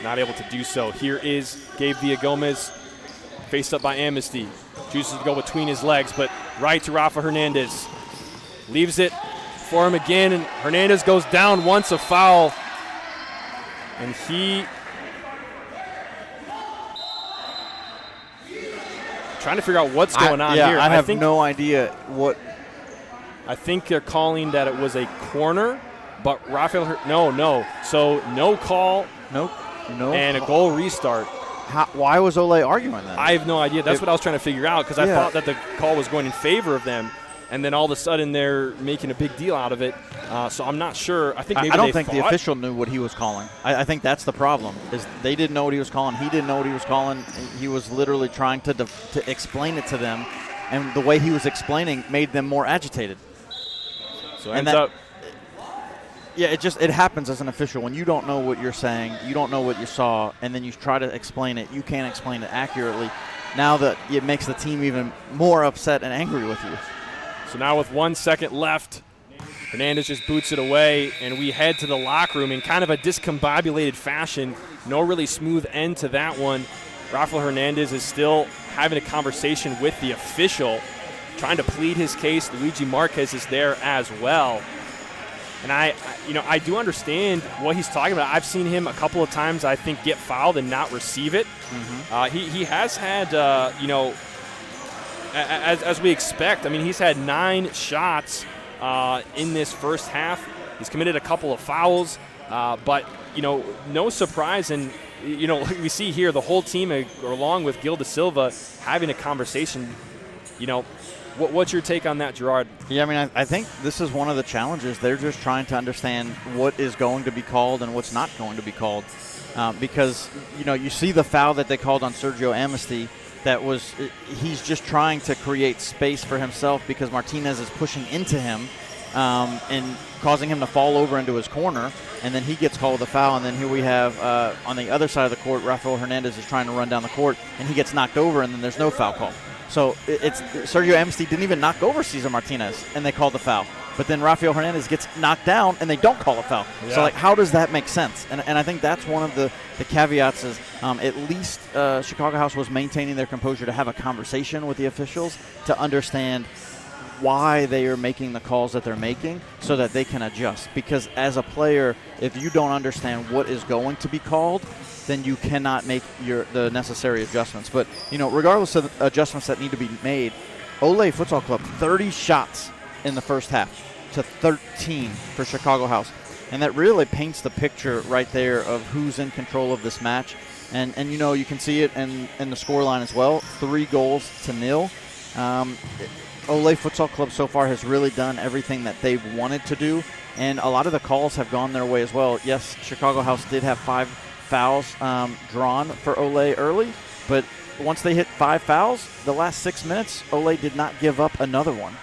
Not able to do so. Here is Gabe Villagomez, faced up by Amnesty. Chooses to go between his legs, but right to Rafa Hernandez. Leaves it for him again, and Hernandez goes down once, a foul. And he trying to figure out what's going on here. I have no idea what. I think they're calling that it was a corner, but Rafael, no. So no call. No. And a goal restart. Why was Ole arguing that? I have no idea. That's what I was trying to figure out, because I thought that the call was going in favor of them, and then all of a sudden they're making a big deal out of it. So I'm not sure. I think maybe I don't think the official knew what he was calling. I think that's the problem. Is they didn't know what he was calling. He didn't know what he was calling. He was literally trying to explain it to them, and the way he was explaining made them more agitated. So ends up. Yeah, it happens as an official. When you don't know what you're saying, you don't know what you saw, and then you try to explain it, you can't explain it accurately. Now that it makes the team even more upset and angry with you. So now with 1 second left, Hernandez just boots it away, and we head to the locker room in kind of a discombobulated fashion. No really smooth end to that one. Rafael Hernandez is still having a conversation with the official, trying to plead his case. Luigi Marquez is there as well. And I do understand what he's talking about. I've seen him a couple of times, I think, get fouled and not receive it. Mm-hmm. He has had, as we expect, I mean, he's had 9 shots in this first half. He's committed a couple of fouls, but, no surprise. And, we see here the whole team, along with Gil da Silva, having a conversation. What's your take on that, Gerard? Yeah, I mean, I think this is one of the challenges. They're just trying to understand what is going to be called and what's not going to be called. Because, you see the foul that they called on Sergio Amnesty. He's just trying to create space for himself because Martinez is pushing into him and causing him to fall over into his corner. And then he gets called the foul. And then here we have, on the other side of the court, Rafael Hernandez is trying to run down the court, and he gets knocked over, and then there's no foul call. So it's Sergio Amnesty didn't even knock over Cesar Martinez, and they called the foul. But then Rafael Hernandez gets knocked down, and they don't call a foul. Yeah. So, how does that make sense? And I think that's one of the caveats is at least Chicago House was maintaining their composure to have a conversation with the officials to understand why they are making the calls that they're making so that they can adjust. Because as a player, if you don't understand what is going to be called, then you cannot make the necessary adjustments. But, regardless of the adjustments that need to be made, Ole Futsal Club, 30 shots in the first half to 13 for Chicago House. And that really paints the picture right there of who's in control of this match. And you can see it in the scoreline as well, 3-0. Ole Futsal Club so far has really done everything that they've wanted to do, and a lot of the calls have gone their way as well. Yes, Chicago House did have 5 fouls drawn for Ole early, but once they hit 5 fouls, the last 6 minutes, Ole did not give up another one,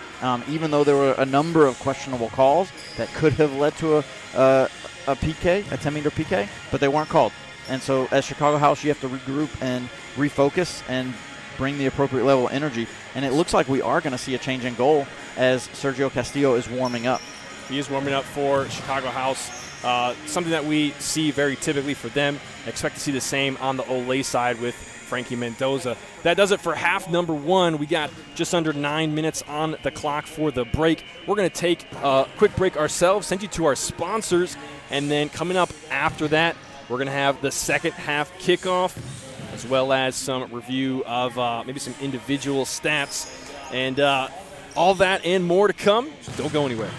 even though there were a number of questionable calls that could have led to a PK, a 10-meter PK, but they weren't called. And so as Chicago House, you have to regroup and refocus and bring the appropriate level of energy. And it looks like we are going to see a change in goal as Sergio Castillo is warming up. He is warming up for Chicago House, something that we see very typically for them. I expect to see the same on the Ole side with Frankie Mendoza. That does it for half number 1. We got just under 9 minutes on the clock for the break. We're going to take a quick break ourselves, send you to our sponsors, and then coming up after that, we're going to have the second half kickoff, as well as some review of maybe some individual stats. And all that and more to come. So don't go anywhere.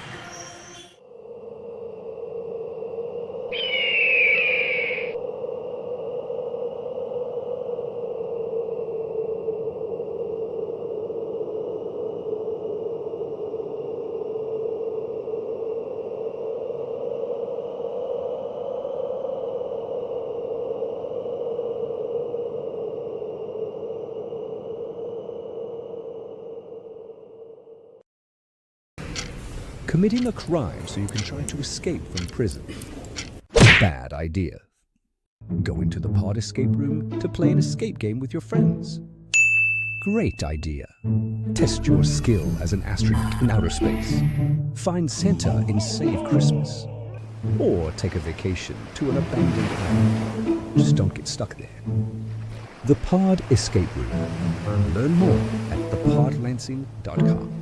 Committing a crime so you can try to escape from prison. Bad idea. Going to the pod escape room to play an escape game with your friends. Great idea. Test your skill as an astronaut in outer space. Find Santa in Save Christmas. Or take a vacation to an abandoned island. Just don't get stuck there. The Pod Escape Room. Learn more at thepodlansing.com.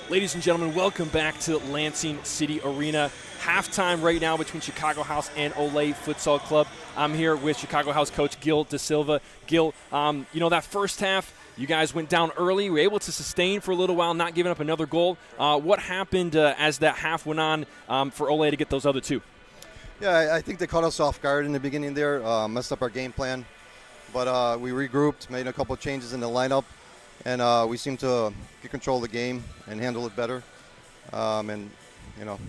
Ladies and gentlemen, welcome back to Lansing City Arena. Halftime right now between Chicago House and Ole Futsal Club. I'm here with Chicago House coach Gil Da Silva. Gil, that first half, you guys went down early. You were able to sustain for a little while, not giving up another goal. What happened as that half went on for Ole to get those other two? Yeah, I think they caught us off guard in the beginning there, messed up our game plan. But we regrouped, made a couple of changes in the lineup, and we seemed to get control of the game and handle it better. It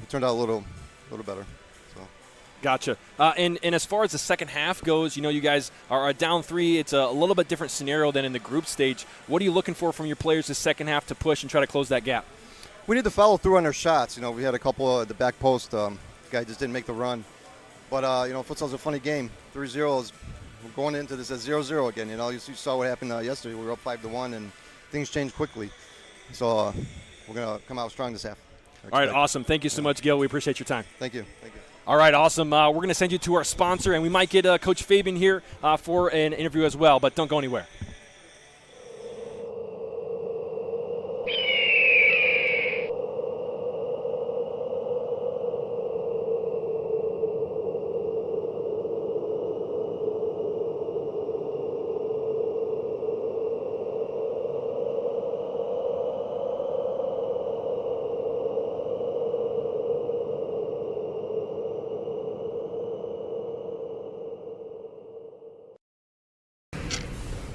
turned out a little better. So. Gotcha. And as far as the second half goes, you guys are down 3. It's a little bit different scenario than in the group stage. What are you looking for from your players this second half to push and try to close that gap? We need to follow through on our shots. We had a couple at the back post. The guy just didn't make the run. But, futsal's a funny game. 3-0 is we're going into this at 0-0 again. You saw what happened yesterday. We were up 5-1, and things changed quickly. So we're going to come out strong this half. All right, awesome. Thank you so much, Gil. We appreciate your time. Thank you. All right, awesome. We're going to send you to our sponsor, and we might get Coach Fabian here for an interview as well, but don't go anywhere.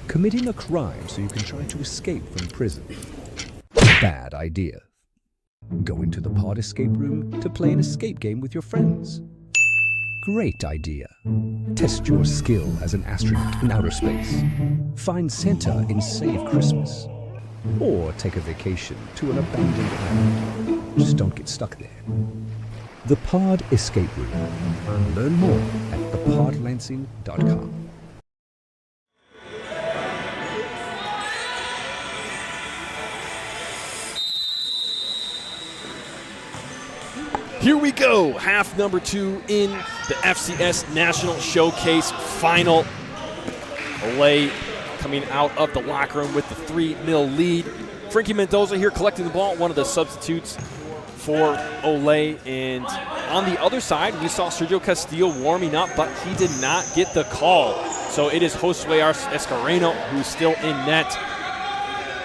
Committing a crime so you can try to escape from prison. Bad idea. Going to the pod escape room to play an escape game with your friends. Great idea. Test your skill as an astronaut in outer space. Find Santa in Save Christmas. Or take a vacation to an abandoned island. Just don't get stuck there. The Pod Escape Room. Learn more at thepodlansing.com. Here we go, half number 2 in the FCS National Showcase Final. Ole coming out of the locker room with the 3-0 lead. Frankie Mendoza here collecting the ball, one of the substitutes for Ole. And on the other side, we saw Sergio Castillo warming up, but he did not get the call. So it is Josue Escareno who's still in net.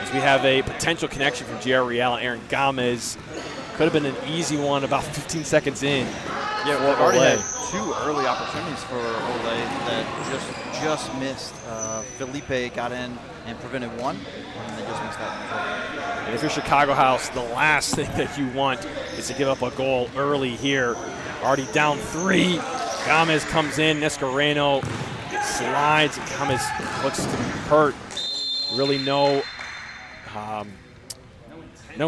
As we have a potential connection from J.R. Real and Aaron Gomez. Could have been an easy one about 15 seconds in. Yeah, we've already had 2 early opportunities for Ole that just missed. Felipe got in and prevented one, and they just missed that. And if you're Chicago House, the last thing that you want is to give up a goal early here. Already down 3. Gomez comes in. Escareno slides. Gomez looks to be hurt. Really no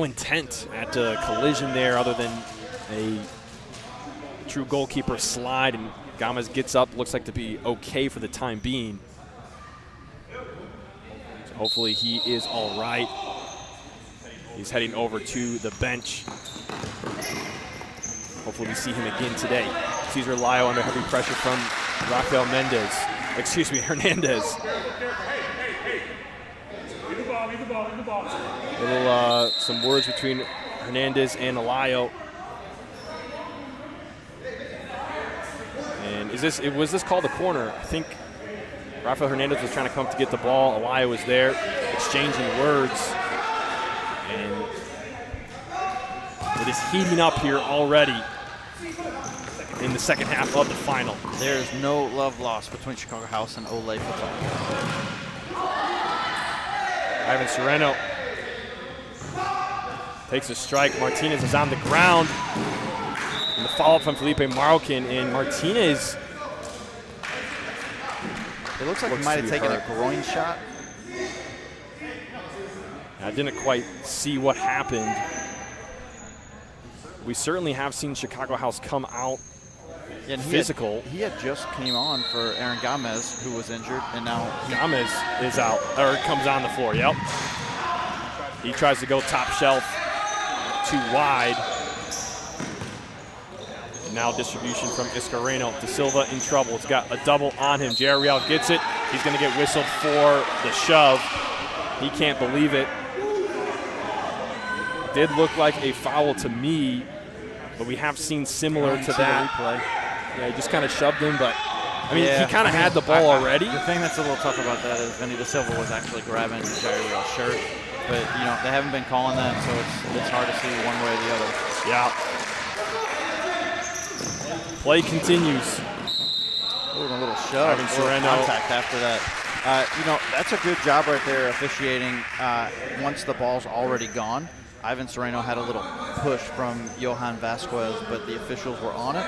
intent at a collision there other than a true goalkeeper slide, and Gomez gets up, looks like to be okay for the time being. So hopefully he is all right. He's heading over to the bench. Hopefully we see him again today. Cesar Lio under heavy pressure from Hernandez. Some words between Hernandez and Alayo. And was this called a corner? I think Rafael Hernandez was trying to come to get the ball. Alayo was there, exchanging words. And it is heating up here already in the second half of the final. There's no love lost between Chicago House and Ole Futsal. Ivan Sereno takes a strike. Martinez is on the ground. And the follow-up from Felipe Marroquin. And Martinez, it looks like he might have taken a groin shot. I didn't quite see what happened. We certainly have seen Chicago House come out physical. He had just came on for Aaron Gomez, who was injured, and now Gomez is out, or comes on the floor. Yep. He tries to go top shelf, too wide. Now distribution from Escareno. De Silva in trouble. It's got a double on him. J.R. Real gets it. He's going to get whistled for the shove. He can't believe it. did look like a foul to me, but we have seen similar to that. Yeah, he just kind of shoved him, but I mean, he kind of had the ball already. The thing that's a little tough about that is Vinny DeSilva was actually grabbing Jerry Real's shirt, but they haven't been calling that, so it's hard to see one way or the other. Yeah. Play continues. Ooh, a little shove, a little contact after that. That's a good job right there officiating once the ball's already gone. Ivan Sereno had a little push from Johan Vasquez, but the officials were on it.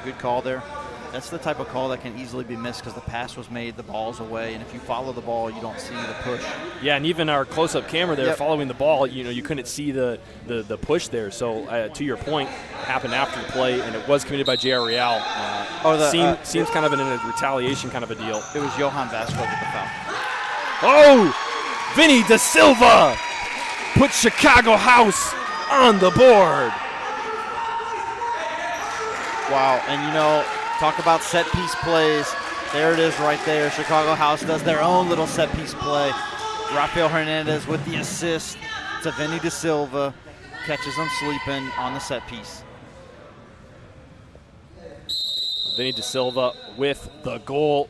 Good call there. That's the type of call that can easily be missed because the pass was made, the ball's away, and if you follow the ball, you don't see the push. Yeah, and even our close-up camera there following the ball, you couldn't see the push there. So to your point, happened after the play, and it was committed by J.R. Real. Seems kind of in a retaliation kind of a deal. It was Johan Vasquez with the foul. Oh! Vinny DeSilva puts Chicago House on the board. Wow, and talk about set-piece plays. There it is right there. Chicago House does their own little set-piece play. Rafael Hernandez with the assist to Vinny DeSilva. Catches him sleeping on the set-piece. Vinny DeSilva with the goal.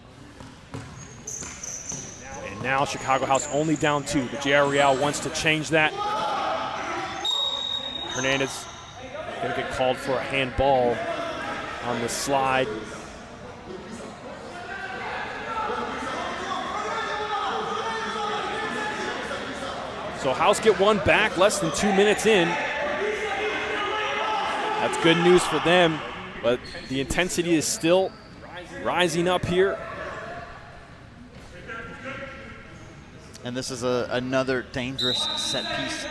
And now Chicago House only down 2, but J.R. Real wants to change that. Hernandez going to get called for a handball on the slide. So House get one back less than 2 minutes in. That's good news for them, but the intensity is still rising up here. And this is another dangerous set piece.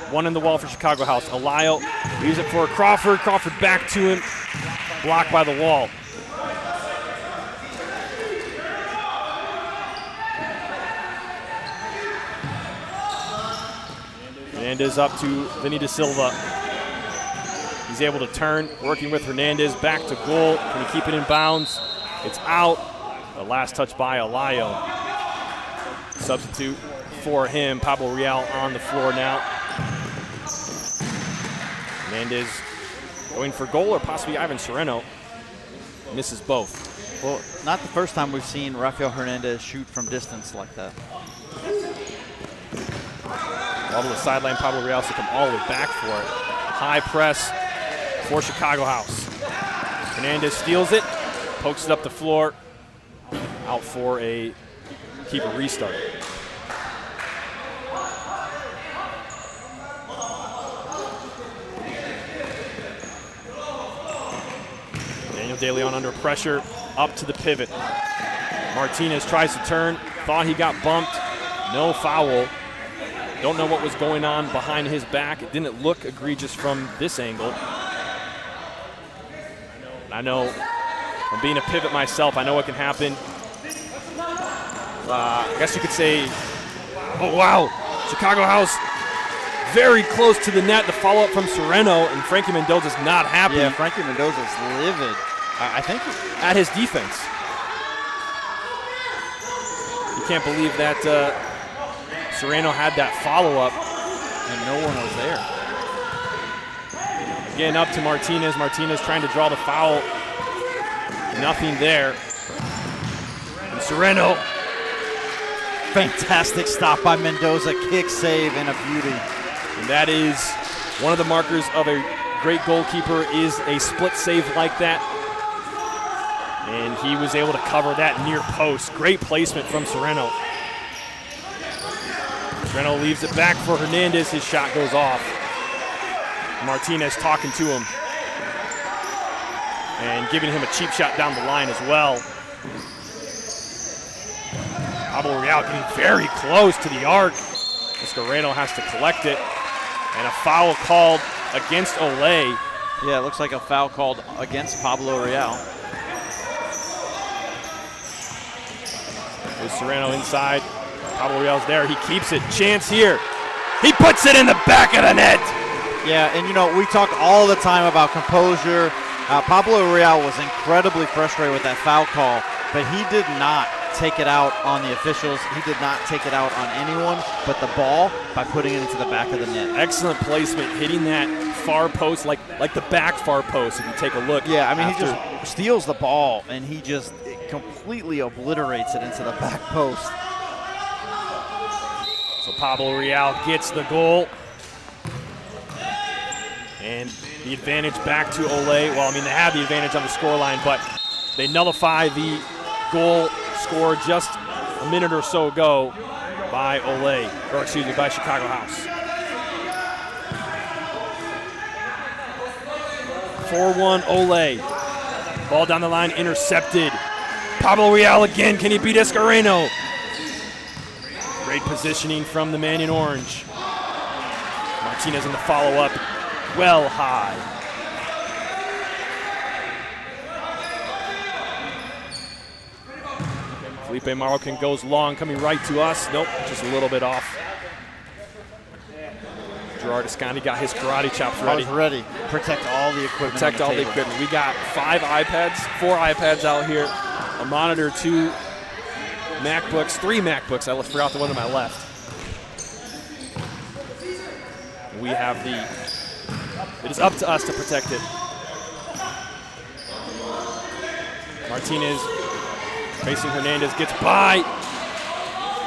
One in the wall for Chicago House. Alayo leaves it for Crawford. Crawford back to him. Blocked by the wall. Hernandez up to Vinny DeSilva. He's able to turn, working with Hernandez back to goal. Can he keep it in bounds? It's out. The last touch by Alayo. Substitute for him. Pablo Real on the floor now. Hernandez going for goal, or possibly Ivan Sereno. Misses both. Well, not the first time we've seen Rafael Hernandez shoot from distance like that. All to the sideline, Pablo Real to come all the way back for it. High press for Chicago House. Hernandez steals it, pokes it up the floor, out for a keeper restart. De Leon under pressure, up to the pivot. Martinez tries to turn, thought he got bumped, no foul. Don't know what was going on behind his back. It didn't look egregious from this angle. I know, from being a pivot myself, I know what can happen. I guess you could say, oh wow, Chicago House very close to the net. The follow-up from Sereno, and Frankie Mendoza's not happy. Yeah, Frankie Mendoza's livid. I think at his defense. You can't believe that Sereno had that follow-up and no one was there. Again, up to Martinez. Martinez trying to draw the foul. Nothing there. And Sereno. Fantastic stop by Mendoza. Kick save and a beauty. And that is one of the markers of a great goalkeeper, is a split save like that. And he was able to cover that near post. Great placement from Sereno. Sereno leaves it back for Hernandez. His shot goes off. Martinez talking to him and giving him a cheap shot down the line as well. Pablo Real getting very close to the arc. Escareno has to collect it. And a foul called against Ole. Yeah, it looks like a foul called against Pablo Real. There's Sereno inside. Pablo Real's there. He keeps it. Chance here. He puts it in the back of the net. Yeah, and we talk all the time about composure. Pablo Real was incredibly frustrated with that foul call, but he did not take it out on the officials. He did not take it out on anyone but the ball by putting it into the back of the net. Excellent placement, hitting that far post, like the back far post, if you take a look. Yeah, I mean, he just steals the ball, and he just completely obliterates it into the back post. So Pablo Real gets the goal. And the advantage back to Ole. Well, I mean, they have the advantage on the scoreline, but they nullify the goal scored just a minute or so ago by by Chicago House. 4-1 Ole. Ball down the line, intercepted. Pablo Real again. Can he beat Escareno? Great positioning from the man in orange. Martinez in the follow-up. Well high. Felipe Marroquin goes long, coming right to us. Nope, just a little bit off. Gerard Ascani got his karate chops ready. Ready. Protect all the equipment. Protect all the equipment. We got 4 iPads out here, a monitor, 2 MacBooks, 3 MacBooks. I forgot the one to my left. We have it is up to us to protect it. Martinez facing Hernandez, gets by.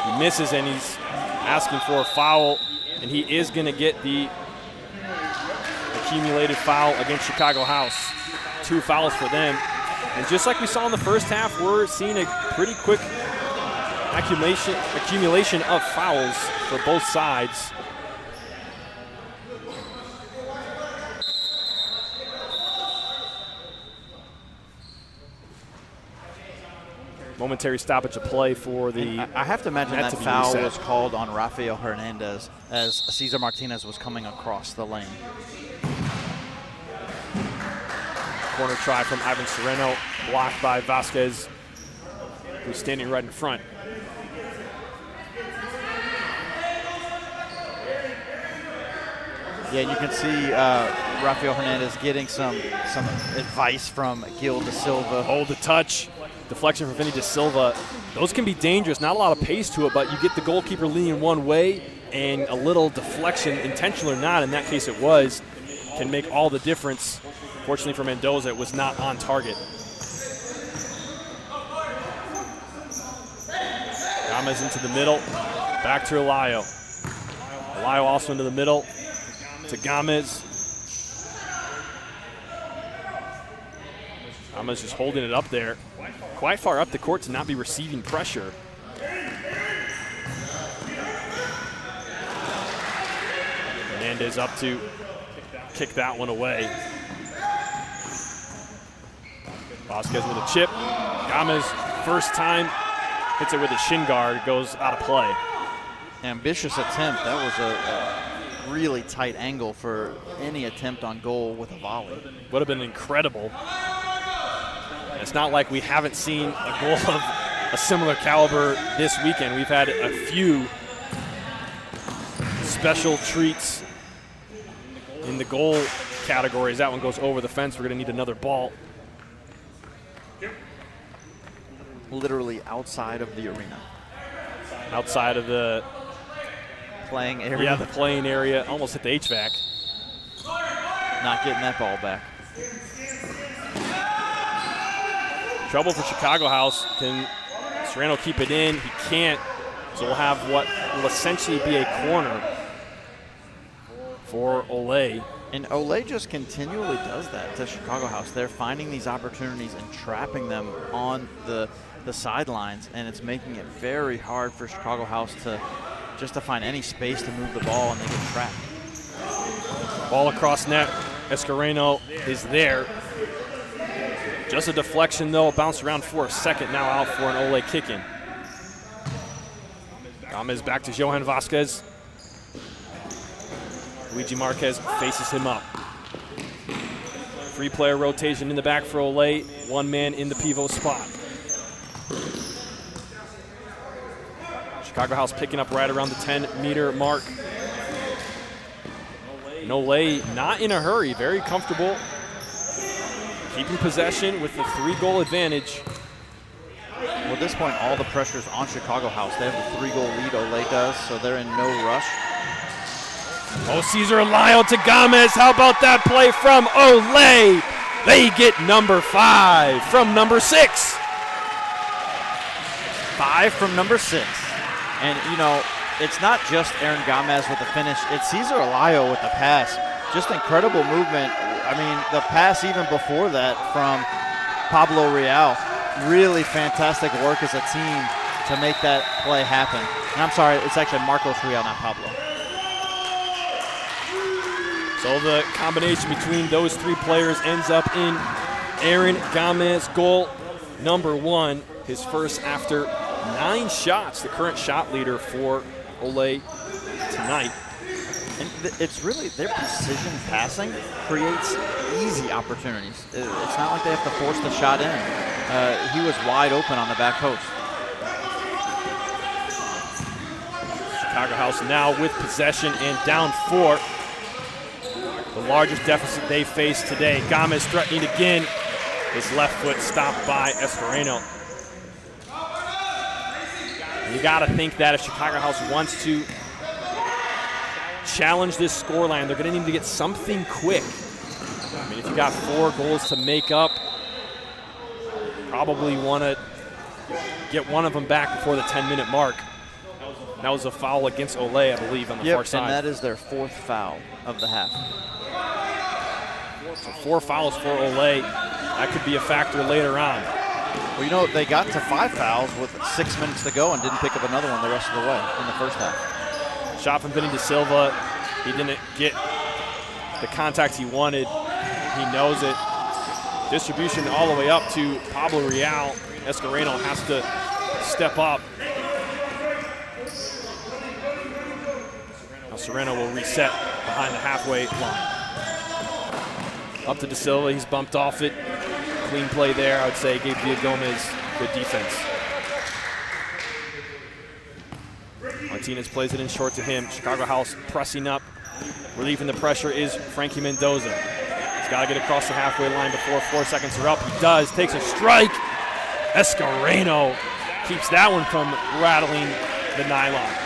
He misses, and he's asking for a foul, and he is going to get the accumulated foul against Chicago House. 2 fouls for them. And just like we saw in the first half, we're seeing a pretty quick accumulation of fouls for both sides. Momentary stoppage of play for the. I have to imagine that to be foul reset. was called on Rafael Hernandez as Cesar Martinez was coming across the lane. Corner try from Ivan Sereno, blocked by Vasquez, who's standing right in front. Yeah, you can see Rafael Hernandez getting some advice from Gil da Silva. Hold the touch. Deflection from Vinny da Silva. Those can be dangerous. Not a lot of pace to it, but you get the goalkeeper leaning one way, and a little deflection, intentional or not, in that case it was, can make all the difference. Fortunately for Mendoza, it was not on target. Gomez into the middle. Back to Olayo. Olayo also into the middle to Gomez. Gomez just holding it up there. Quite far up the court to not be receiving pressure. Hernandez up to kick that one away. Vasquez with a chip. Gomez, first time, hits it with a shin guard, goes out of play. Ambitious attempt. That was a really tight angle for any attempt on goal with a volley. Would have been incredible. It's not like we haven't seen a goal of a similar caliber this weekend. We've had a few special treats in the goal categories. That one goes over the fence. We're going to need another ball. Literally outside of the arena. Outside of the playing area. Yeah, the playing area. Almost hit the HVAC. Not getting that ball back. Trouble for Chicago House. Can Serrano keep it in? He can't. So we'll have what will essentially be a corner for Ole. And Ole just continually does that to Chicago House. They're finding these opportunities and trapping them on the sidelines, and it's making it very hard for Chicago House to find any space to move the ball, and they get trapped. Ball across net. Escareno is there. Just a deflection, though. Bounced around for a second. Now out for an Ole kick-in. Gomez back to Johan Vasquez. Luigi Marquez faces him up. 3-player rotation in the back for Ole. 1 man in the pivot spot. Chicago House picking up right around the 10-meter mark. And Ole not in a hurry, very comfortable. Keeping possession with the 3-goal advantage. Well, at this point, all the pressure's on Chicago House. They have a 3-goal lead, Ole does, so they're in no rush. Oh, Cesar Lyle to Gomez. How about that play from Ole? They get number 5 from number 6. 5 from number 6. And, you know, it's not just Aaron Gomez with the finish. It's Cesar Lyle with the pass. Just incredible movement. I mean, the pass even before that from Pablo Real. Really fantastic work as a team to make that play happen. And I'm sorry, it's actually Marcos Real, not Pablo. So the combination between those 3 players ends up in Aaron Gomez, goal number 1, his first after 9 shots, the current shot leader for Ole tonight. And it's really their precision passing creates easy opportunities. It's not like they have to force the shot in. He was wide open on the back post. Chicago House now with possession and down 4. The largest deficit they face today. Gomez threatening again. His left foot stopped by Escareno. You got to think that if Chicago House wants to challenge this scoreline, they're going to need to get something quick. I mean, if you got 4 goals to make up, probably want to get one of them back before the 10-minute mark. That was a foul against Ole, I believe, on the far side. And that is their 4th foul of the half. So 4 fouls for Ole. That could be a factor later on. Well, you know, they got to 5 fouls with 6 minutes to go and didn't pick up another one the rest of the way in the first half. Shot from Vinny De Silva. He didn't get the contact he wanted. He knows it. Distribution all the way up to Pablo Real. Escareno has to step up. Now Serrano will reset behind the halfway line. Up to De Silva, he's bumped off it. Clean play there, I would say, gave Villagomez good defense. Martinez plays it in short to him. Chicago House pressing up. Relieving the pressure is Frankie Mendoza. He's got to get across the halfway line before 4 seconds are up. He does, takes a strike. Escareno keeps that one from rattling the nylon.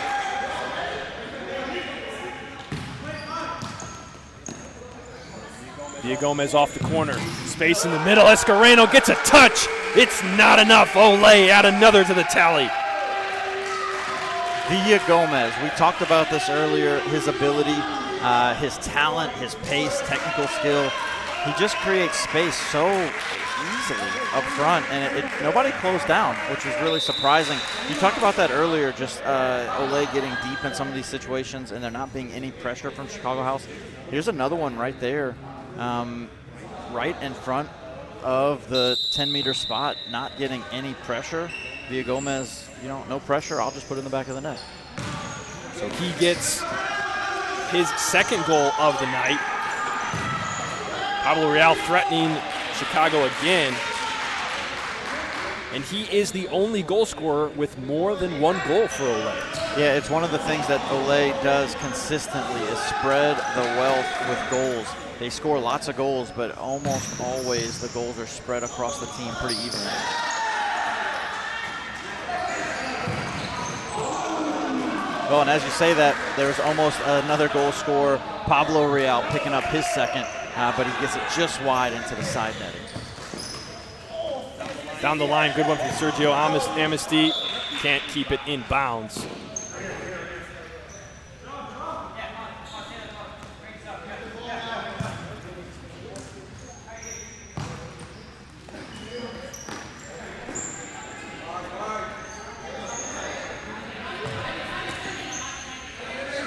Villagomez off the corner. Space in the middle. Escareno gets a touch. It's not enough. Ole add another to the tally. Villagomez, we talked about this earlier, his ability, his talent, his pace, technical skill. He just creates space so easily up front, and nobody closed down, which was really surprising. You talked about that earlier, just Ole getting deep in some of these situations and there not being any pressure from Chicago House. Here's another one right there, right in front of the 10-meter spot, not getting any pressure. Villagomez, you know, no pressure, I'll just put it in the back of the net. So he gets his second goal of the night. Pablo Real threatening Chicago again. And he is the only goal scorer with more than 1 goal for Ole. Yeah, it's one of the things that Ole does consistently is spread the wealth with goals. They score lots of goals, but almost always the goals are spread across the team pretty evenly. Well, and as you say that, there's almost another goal scorer, Pablo Real, picking up his second, but he gets it just wide into the side netting. Down the line, good one from Sergio Amnesty. Can't keep it in bounds.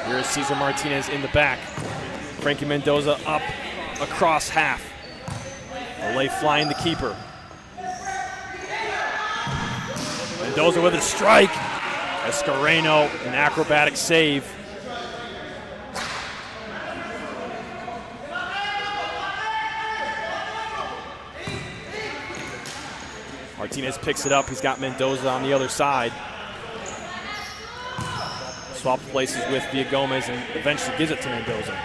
Here's Cesar Martinez in the back. Frankie Mendoza up across half. Ole flying the keeper. Mendoza with a strike. Escareno, an acrobatic save. Martinez picks it up. He's got Mendoza on the other side. Swaps places with Villagomez and eventually gives it to Mendoza.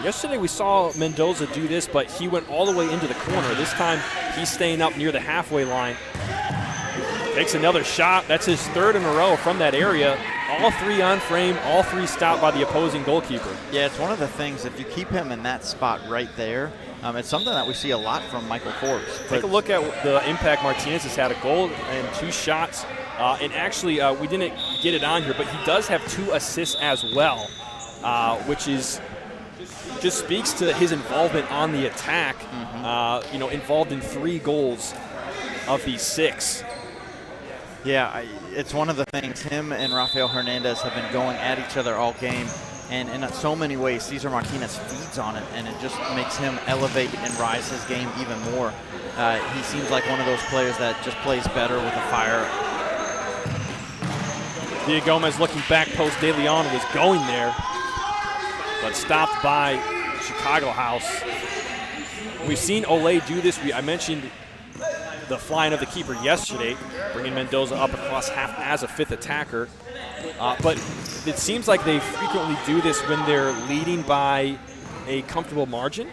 Yesterday we saw Mendoza do this, but he went all the way into the corner. This time he's staying up near the halfway line. Takes another shot. That's his third in a row from that area. All three on frame, all three stopped by the opposing goalkeeper. Yeah, it's one of the things, if you keep him in that spot right there, it's something that we see a lot from Michael Forbes. Take a look at the impact Martinez has had. A goal and 2 shots. And actually, we didn't get it on here, but he does have 2 assists as well, which is just speaks to his involvement on the attack. Involved in 3 goals of these 6. Yeah, it's one of the things. Him and Rafael Hernandez have been going at each other all game, and in so many ways, Cesar Martinez feeds on it, and it just makes him elevate and rise his game even more. He seems like one of those players that just plays better with a fire. Dia Gomez looking back post. De Leon was going there, but stopped by Chicago House. We've seen Ole do this. I mentioned the flying of the keeper yesterday, bringing Mendoza up across half as a 5th attacker. But it seems like they frequently do this when they're leading by a comfortable margin,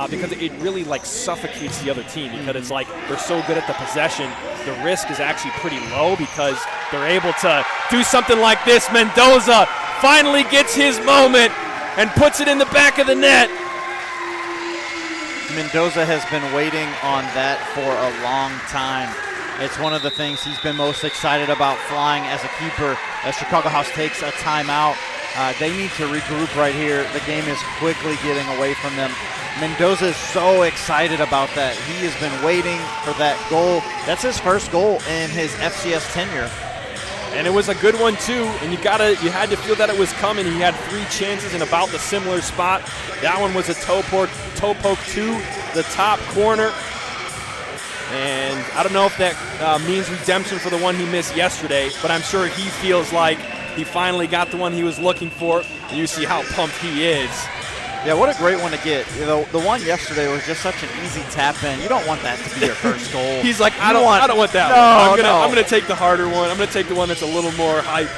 because it really suffocates the other team, because it's like they're so good at the possession. The risk is actually pretty low because they're able to do something like this. Mendoza finally gets his moment and puts it in the back of the net. Mendoza has been waiting on that for a long time. It's one of the things he's been most excited about flying as a keeper. As Chicago House takes a timeout, they need to regroup right here. The game is quickly getting away from them. Mendoza is so excited about that. He has been waiting for that goal. That's his first goal in his FCS tenure. And it was a good one too, and you had to feel that it was coming. He had 3 chances in about the similar spot. That one was a toe poke to the top corner. And I don't know if that means redemption for the one he missed yesterday, but I'm sure he feels like he finally got the one he was looking for. And you see how pumped he is. Yeah, what a great one to get. The one yesterday was just such an easy tap in. You don't want that to be your first goal. He's like, I don't want that one. I'm gonna take the harder one. I'm gonna take the one that's a little more hype.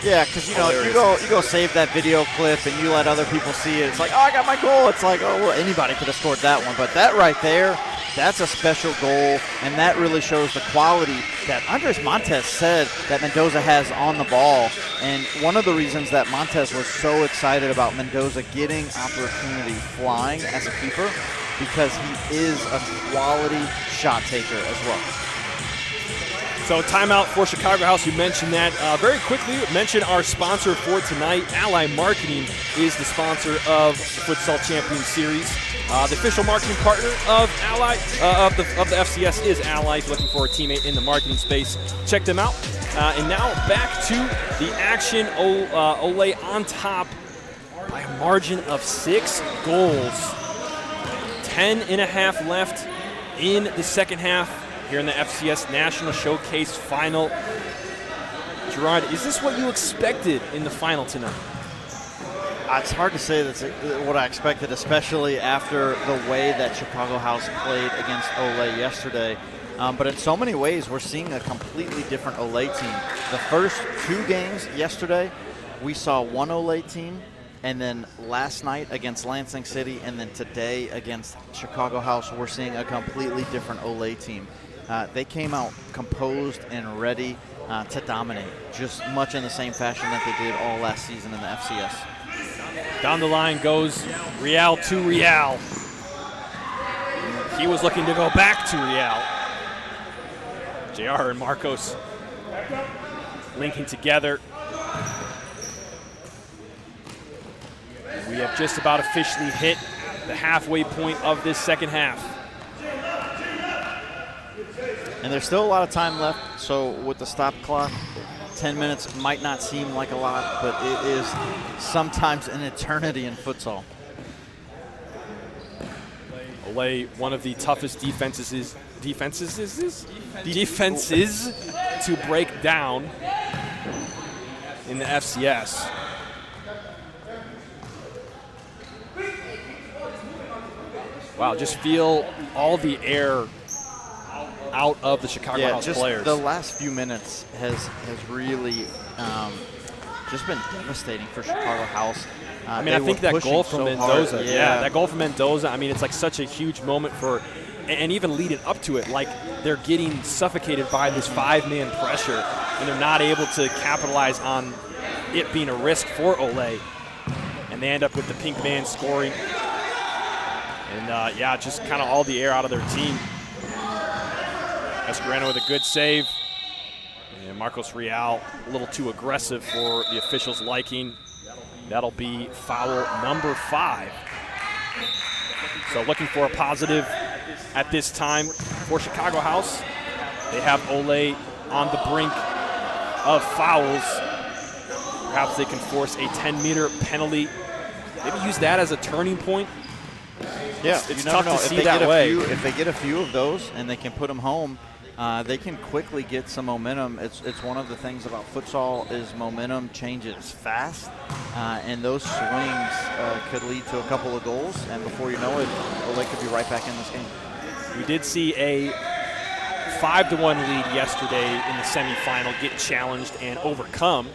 Yeah, because you go save that video clip and you let other people see it. It's like, oh, I got my goal. It's like, oh, well, anybody could have scored that one. But that right there, that's a special goal, and that really shows the quality that Andres Montes said that Mendoza has on the ball. And one of the reasons that Montes was so excited about Mendoza getting opportunity flying as a keeper, because he is a quality shot taker as well. So timeout for Chicago House. You mentioned that. Very quickly, mention our sponsor for tonight. Ally Marketing is the sponsor of the Futsal Champions Series. The official marketing partner of Ally, of the FCS is Ally. If you're looking for a teammate in the marketing space, check them out. And now back to the action. Ole on top by a margin of 6 goals. 10.5 left in the second half here in the FCS National Showcase Final. Gerard, is this what you expected in the final tonight? It's hard to say that's what I expected, especially after the way that Chicago House played against Ole yesterday. But in so many ways, we're seeing a completely different Ole team. The first 2 games yesterday, we saw one Ole team, and then last night against Lansing City, and then today against Chicago House, we're seeing a completely different Ole team. They came out composed and ready to dominate, just much in the same fashion that they did all last season in the FCS. Down the line goes Real to Real. He was looking to go back to Real. JR and Marcos linking together. We have just about officially hit the halfway point of this second half. And there's still a lot of time left, so with the stop clock, 10 minutes might not seem like a lot, but it is sometimes an eternity in futsal. Ole, one of the toughest defenses to break down in the FCS. Wow, just feel all the air out of the Chicago House just players. The last few minutes has really just been devastating for Chicago House. I mean, I think that goal from Mendoza, that goal from Mendoza, I mean, it's like such a huge moment for, and even leading up to it, like they're getting suffocated by this 5-man pressure, and they're not able to capitalize on it being a risk for Ole. And they end up with the pink man scoring. And, just kind of all the air out of their team. Escareno with a good save. And Marcos Real a little too aggressive for the officials' liking. That'll be foul number 5. So looking for a positive at this time for Chicago House. They have Ole on the brink of fouls. Perhaps they can force a 10-meter penalty. Maybe use that as a turning point. Yeah, it's tough to see that way. If they get a few of those and they can put them home, they can quickly get some momentum. It's one of the things about futsal is momentum changes fast, and those swings could lead to a couple of goals, and before you know it, Ole could be right back in this game. We did see a 5-1 lead yesterday in the semifinal get challenged and overcome.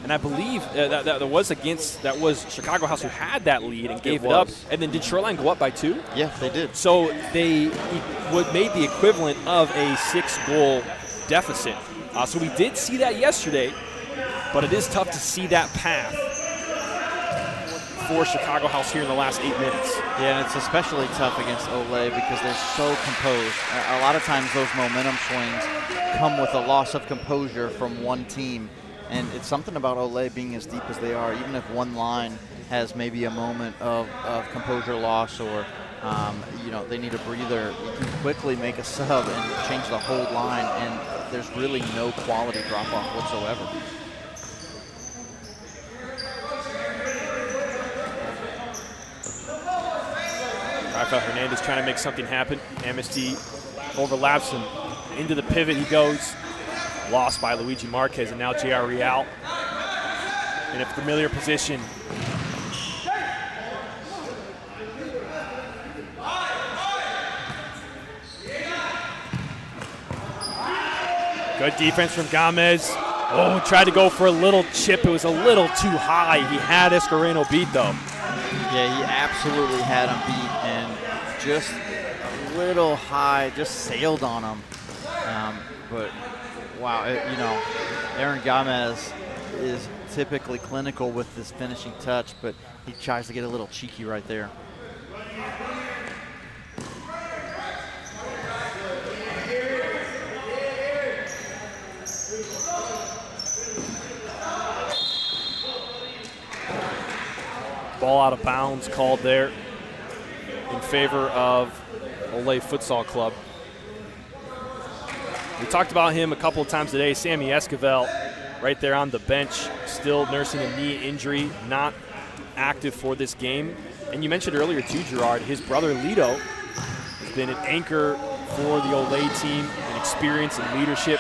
And I believe that was Chicago House who had that lead and gave it up. And then did Shoreline go up by 2? Yeah, they did. So they made the equivalent of a 6-goal deficit. So we did see that yesterday, but it is tough to see that path for Chicago House here in the last 8 minutes. Yeah, and it's especially tough against Ole because they're so composed. A lot of times those momentum swings come with a loss of composure from one team. And it's something about Ole being as deep as they are, even if one line has maybe a moment of composure loss or, they need a breather, you can quickly make a sub and change the whole line, and there's really no quality drop-off whatsoever. Rafael Hernandez trying to make something happen. Amnesty overlaps him. Into the pivot he goes. Lost by Luigi Marquez, and now J.R. Real in a familiar position. Good defense from Gomez. Oh, tried to go for a little chip. It was a little too high. He had Escareno beat, though. Yeah, he absolutely had him beat, and just a little high, just sailed on him. But wow, Aaron Gomez is typically clinical with this finishing touch, but he tries to get a little cheeky right there. Ball out of bounds called there in favor of Ole Futsal Club. We talked about him a couple of times today. Sammy Esquivel right there on the bench, still nursing a knee injury, not active for this game. And you mentioned earlier too, Gerard, his brother Lido has been an anchor for the Ole team in experience and leadership.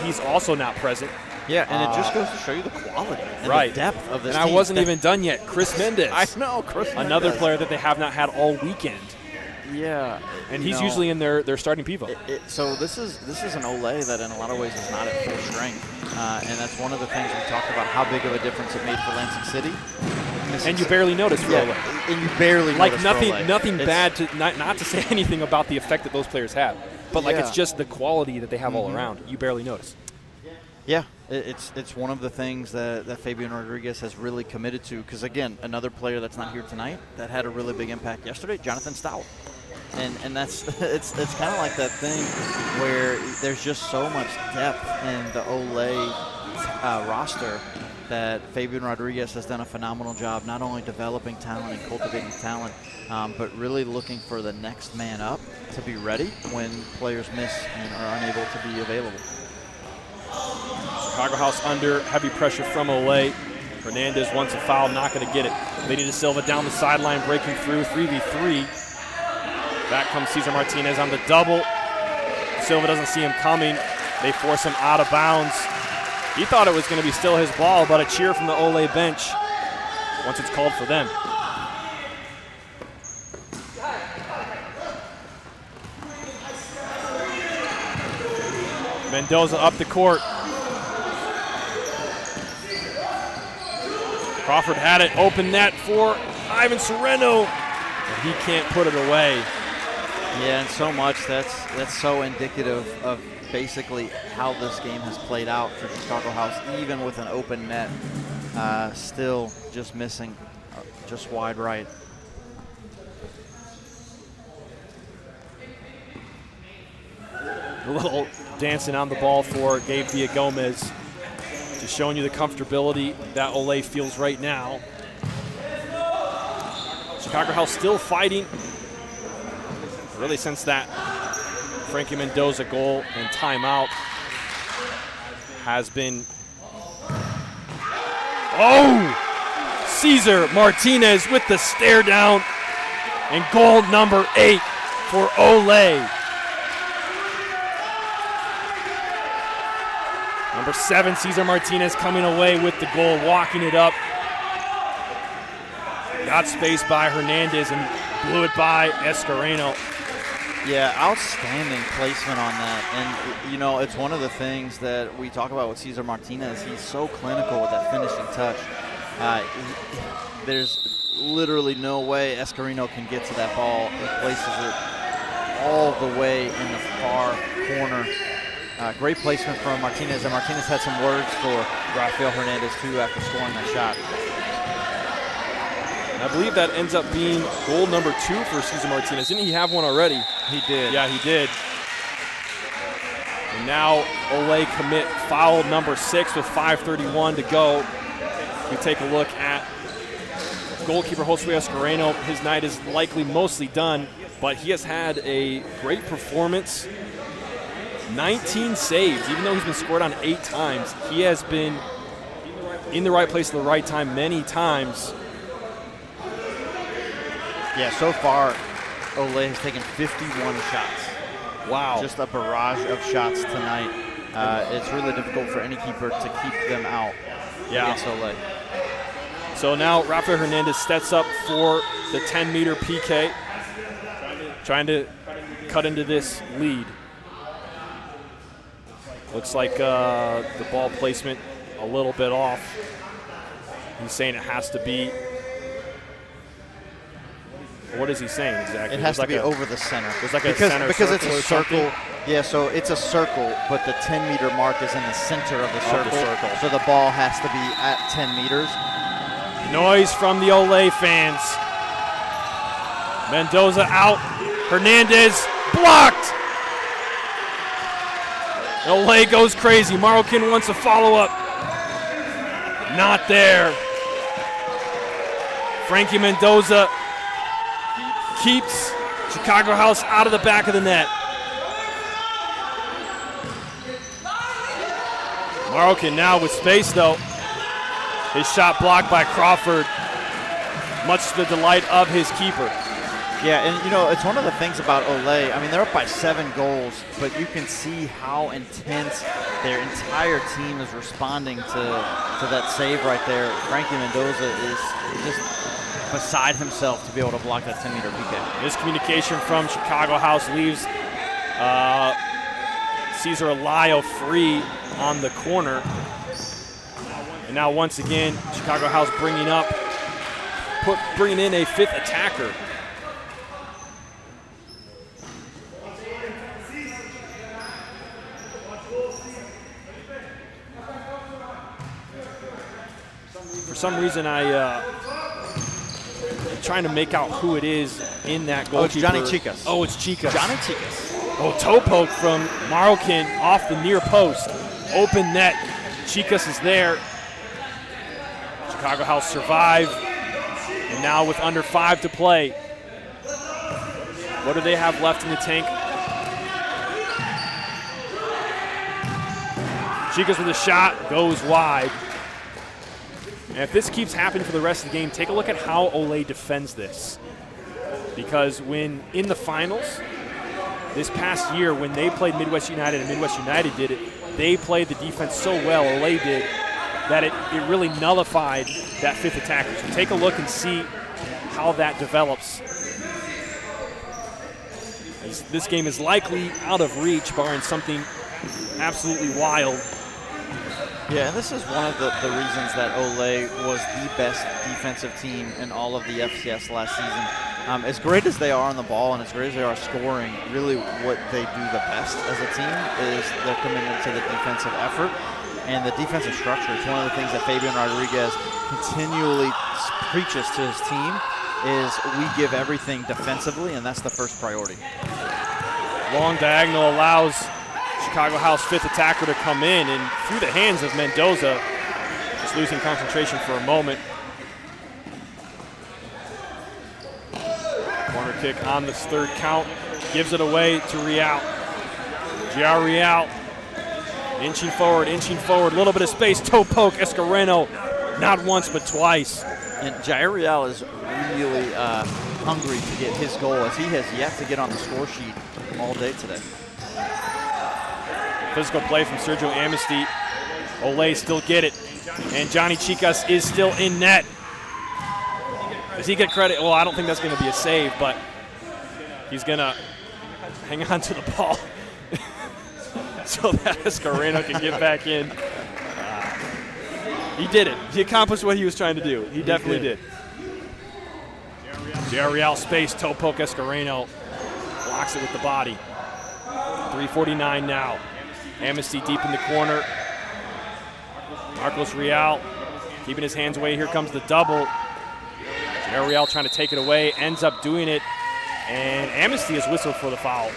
He's also not present. Yeah, and it just goes to show you the quality and the depth of this team. And I wasn't even done yet. Chris Mendez. I know, Chris Mendez. Another player that they have not had all weekend. Yeah. And he's usually in their starting pivot. So this is an Ole that in a lot of ways is not at full strength. And that's one of the things we talked about, how big of a difference it made for Lansing City. And you barely noticed for Ole. And you barely noticed for Ole. Nothing bad, to not to say anything about the effect that those players have. But it's just the quality that they have all around. You barely notice. Yeah, it's one of the things that Fabian Rodriguez has really committed to. Because, again, another player that's not here tonight that had a really big impact yesterday, Jonathan Stout. And that's it's kind of like that thing where there's just so much depth in the Ole roster that Fabian Rodriguez has done a phenomenal job not only developing talent and cultivating talent, but really looking for the next man up to be ready when players miss and are unable to be available. Chicago House under heavy pressure from Ole. Hernandez wants a foul, not going to get it. Vinny De Silva down the sideline, breaking through, 3v3. Back comes Cesar Martinez on the double. Silva doesn't see him coming. They force him out of bounds. He thought it was going to be still his ball, but a cheer from the Ole bench once it's called for them. Mendoza up the court. Crawford had it, open net for Ivan Sereno, and he can't put it away. Yeah, and so much that's so indicative of basically how this game has played out for Chicago House, even with an open net, still just missing, just wide right. A little dancing on the ball for Gabe Villagomez. Just showing you the comfortability that Ole feels right now. Chicago House still fighting. Really since that Frankie Mendoza goal and timeout has been. Oh! Cesar Martinez with the stare down and goal number 8 for Ole. Number 7, Cesar Martinez coming away with the goal, walking it up. Got spaced by Hernandez and blew it by Escareno. Yeah, outstanding placement on that. And, you know, it's one of the things that we talk about with Cesar Martinez. He's so clinical with that finishing touch. There's literally no way Escareno can get to that ball. He places it all the way in the far corner. Great placement from Martinez, and Martinez had some words for Rafael Hernandez, too, after scoring that shot. And I believe that ends up being goal number 2 for Cesar Martinez. Didn't he have one already? He did. Yeah, he did. And now Ole commit foul number 6 with 5:31 to go. We take a look at goalkeeper Josue Escareno. His night is likely mostly done, but he has had a great performance. 19 saves, even though he's been scored on 8 times. He has been in the right place at the right time many times. Yeah, so far, Ole has taken 51 shots. Wow. Just a barrage of shots tonight. It's really difficult for any keeper to keep them out against Ole. So now Rafael Hernandez steps up for the 10-meter PK, trying to cut into this lead. Looks like the ball placement a little bit off. He's saying it has to be. What is he saying exactly? It has to be over the center. It's like a center because it's a circle. something. Yeah, so it's a circle, but the 10-meter mark is in the center of the circle. So the ball has to be at 10 meters. Noise from the Ole fans. Mendoza out. Hernandez blocked. Ole goes crazy. Marroquin wants a follow-up. Not there. Frankie Mendoza keeps Chicago House out of the back of the net. Marroquin now with space, though. His shot blocked by Crawford, much to the delight of his keeper. Yeah, and you know, it's one of the things about Ole. I mean, they're up by 7 goals, but you can see how intense their entire team is responding to that save right there. Frankie Mendoza is just beside himself to be able to block that 10-meter PK. Miscommunication from Chicago House leaves Cesar Alayo free on the corner. And now once again, Chicago House bringing in a 5th attacker. For some reason, I'm trying to make out who it is in that goalkeeper. Oh, it's Johnny Chicas. Oh, it's Chicas. Johnny Chicas. Oh, toe poke from Marroquin off the near post. Open net. Chicas is there. Chicago House survive. And now with under 5 to play, what do they have left in the tank? Chicas with a shot, goes wide. And if this keeps happening for the rest of the game, take a look at how Ole defends this. Because when in the finals, this past year when they played Midwest United and Midwest United did it, they played the defense so well, Ole did, that it really nullified that 5th attacker. So take a look and see how that develops. As this game is likely out of reach, barring something absolutely wild. Yeah, and this is one of the reasons that Ole was the best defensive team in all of the FCS last season. As great as they are on the ball and as great as they are scoring, really what they do the best as a team is their commitment to the defensive effort and the defensive structure. It's one of the things that Fabian Rodriguez continually preaches to his team is we give everything defensively, and that's the first priority. Long diagonal allows Chicago House fifth attacker to come in, and through the hands of Mendoza, just losing concentration for a moment. Corner kick on this third count, gives it away to Real. J.R. Real inching forward, a little bit of space, toe poke, Escareno, not once but twice. And Jair Real is really hungry to get his goal, as he has yet to get on the score sheet all day today. Physical play from Sergio Amnesty. Ole still get it. And Johnny Chicas is still in net. Does he get credit? Well, I don't think that's going to be a save, but he's going to hang on to the ball so that Escareno can get back in. He did it. He accomplished what he was trying to do. He definitely did. J.R. Real space, toe poke Escareno. Blocks it with the body. 3:49 now. Amnesty deep in the corner. Marcos Real keeping his hands away. Here comes the double. J.R. Real trying to take it away, ends up doing it, and Amnesty is whistled for the foul.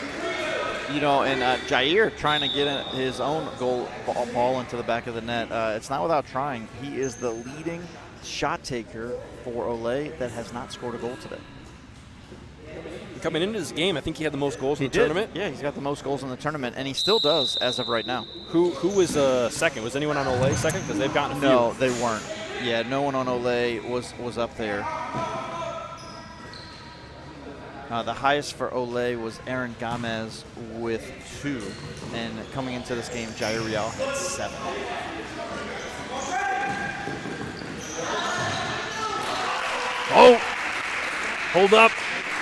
You know, and Jair trying to get his own ball into the back of the net. It's not without trying. He is the leading shot taker for Ole that has not scored a goal today. Coming into this game, I think he had the most goals in the tournament. Yeah, he's got the most goals in the tournament, and he still does as of right now. Who was second? Was anyone on Ole second? Because they've gotten a few. No, they weren't. Yeah, no one on Ole was up there. The highest for Ole was Aaron Gomez with 2, and coming into this game, Jair Real had 7. Oh, hold up.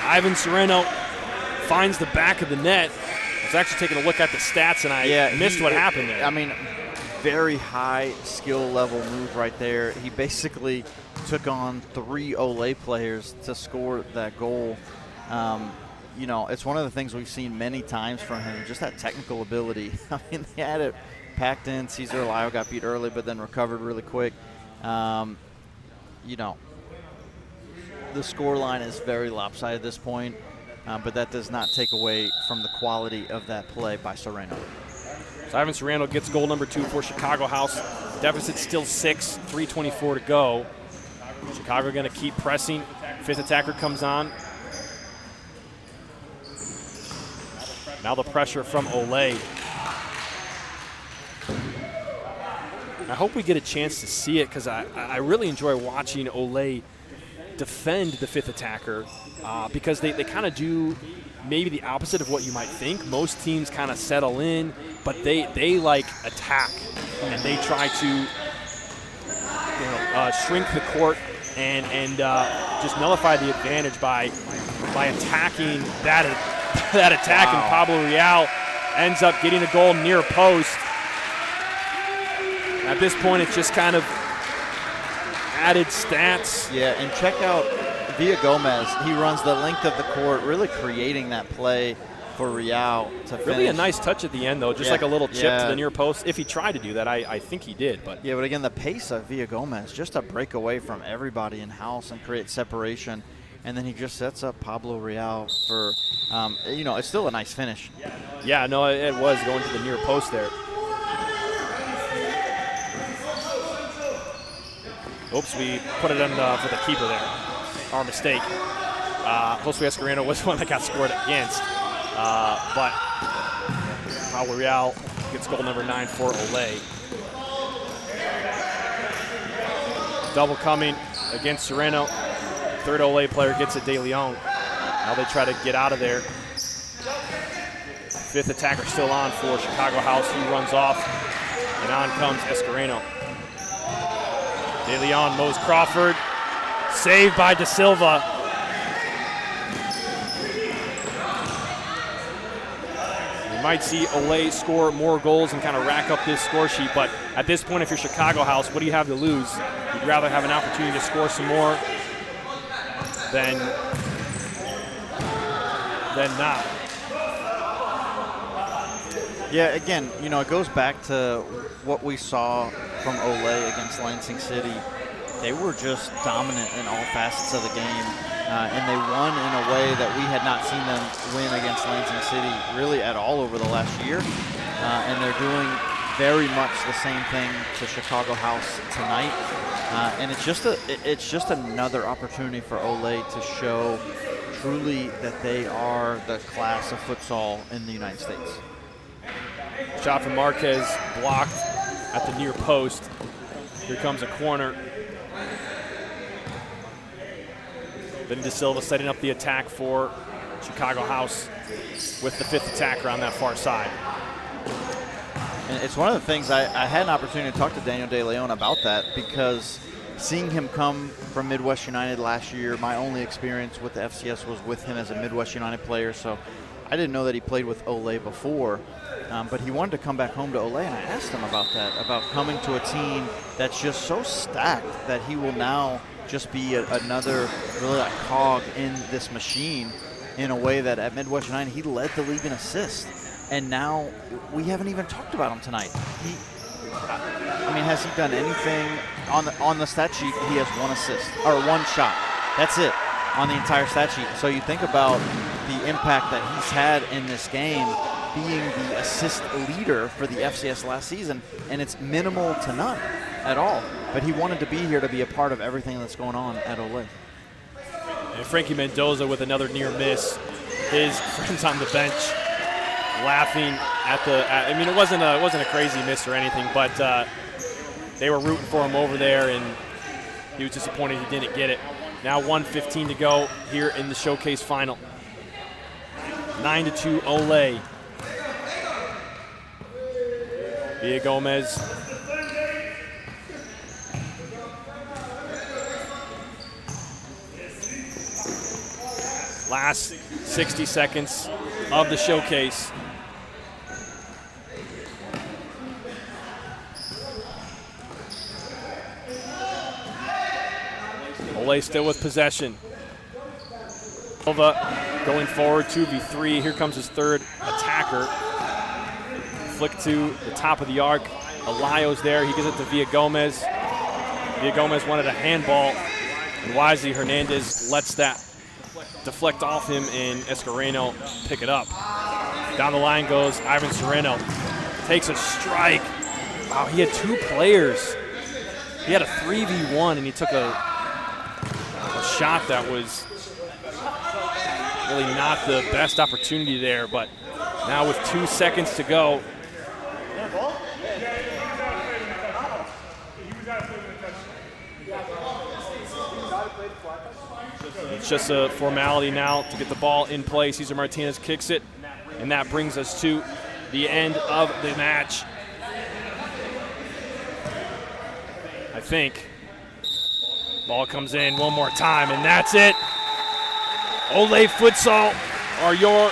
Ivan Sereno finds the back of the net. I was actually taking a look at the stats, and I missed what happened there. I mean, very high skill level move right there. He basically took on 3 Ole players to score that goal. You know, it's one of the things we've seen many times from him, just that technical ability. I mean, they had it packed in. Cesar Lyle got beat early, but then recovered really quick. You know, the score line is very lopsided at this point, but that does not take away from the quality of that play by Sereno. So Ivan Sereno gets goal number 2 for Chicago House. Deficit still 6, 3:24 to go. Chicago going to keep pressing. Fifth attacker comes on. Now the pressure from Ole. I hope we get a chance to see it, because I really enjoy watching Ole defend the fifth attacker, because they kind of do maybe the opposite of what you might think. Most teams kind of settle in, but they like attack, and they try to shrink the court and just nullify the advantage by attacking that attack. Wow. And Pablo Real ends up getting a goal near post. At this point, it's just kind of added stats. Yeah, and check out Villa Gomez. He runs the length of the court, really creating that play for Real to finish. Really a nice touch at the end, though, just like a little chip to the near post. If he tried to do that, I think he did. But yeah, but again, the pace of Villa Gomez, just to break away from everybody in house and create separation. And then he just sets up Pablo Real for, it's still a nice finish. Yeah, no, it was going to the near post there. Oops, we put it in for the keeper there. Our mistake. Jose Escareno was one that got scored against. But Pablo Real gets goal number 9 for Ole. Double coming against Sereno. Third Ole player gets it, De Leon. Now they try to get out of there. Fifth attacker still on for Chicago House. He runs off, and on comes Escareno. De Leon mows Crawford. Saved by De Silva. might see Ole score more goals and kind of rack up this score sheet, but at this point, if you're Chicago House, what do you have to lose? You'd rather have an opportunity to score some more than not. Yeah, again, you know, it goes back to what we saw from Ole against Lansing City. They were just dominant in all facets of the game, and they won in a way that we had not seen them win against Lansing City really at all over the last year. And they're doing very much the same thing to Chicago House tonight. And it's just another opportunity for Ole to show truly that they are the class of futsal in the United States. Shot from Marquez blocked at the near post. Here comes a corner. Then De Silva setting up the attack for Chicago House with the 5th attacker on that far side. And it's one of the things I had an opportunity to talk to Daniel De Leon about that, because seeing him come from Midwest United last year, my only experience with the FCS was with him as a Midwest United player, so I didn't know that he played with Ole before. But he wanted to come back home to Ole, and I asked him about that, about coming to a team that's just so stacked that he will now just be another really like cog in this machine, in a way that at Midwest United he led the league in assists, and now we haven't even talked about him tonight. I mean, has he done anything on the stat sheet? He has 1 assist or 1 shot. That's it on the entire stat sheet. So you think about the impact that he's had in this game, being the assist leader for the FCS last season, and it's minimal to none at all. But he wanted to be here to be a part of everything that's going on at Ole. And Frankie Mendoza with another near miss. His friends on the bench laughing at I mean, it wasn't a crazy miss or anything, but they were rooting for him over there, and he was disappointed he didn't get it. Now 1:15 to go here in the showcase final. 9-2 Ole. Villa Gomez. Last 60 seconds of the showcase. Ole still with possession. Silva going forward, 2v3. Here comes his 3rd attacker. Flick to the top of the arc. Alayo's there. He gives it to Villa Gomez. Villa Gomez wanted a handball, and wisely Hernandez lets that deflect off him, and Escareno pick it up. Down the line goes Ivan Sereno. Takes a strike. Wow, he had 2 players. He had a 3v1, and he took a shot that was really not the best opportunity there, but now with 2 seconds to go, it's just a formality now to get the ball in play. Cesar Martinez kicks it, and that brings us to the end of the match. I think. Ball comes in one more time, and that's it. Ole Futsal are your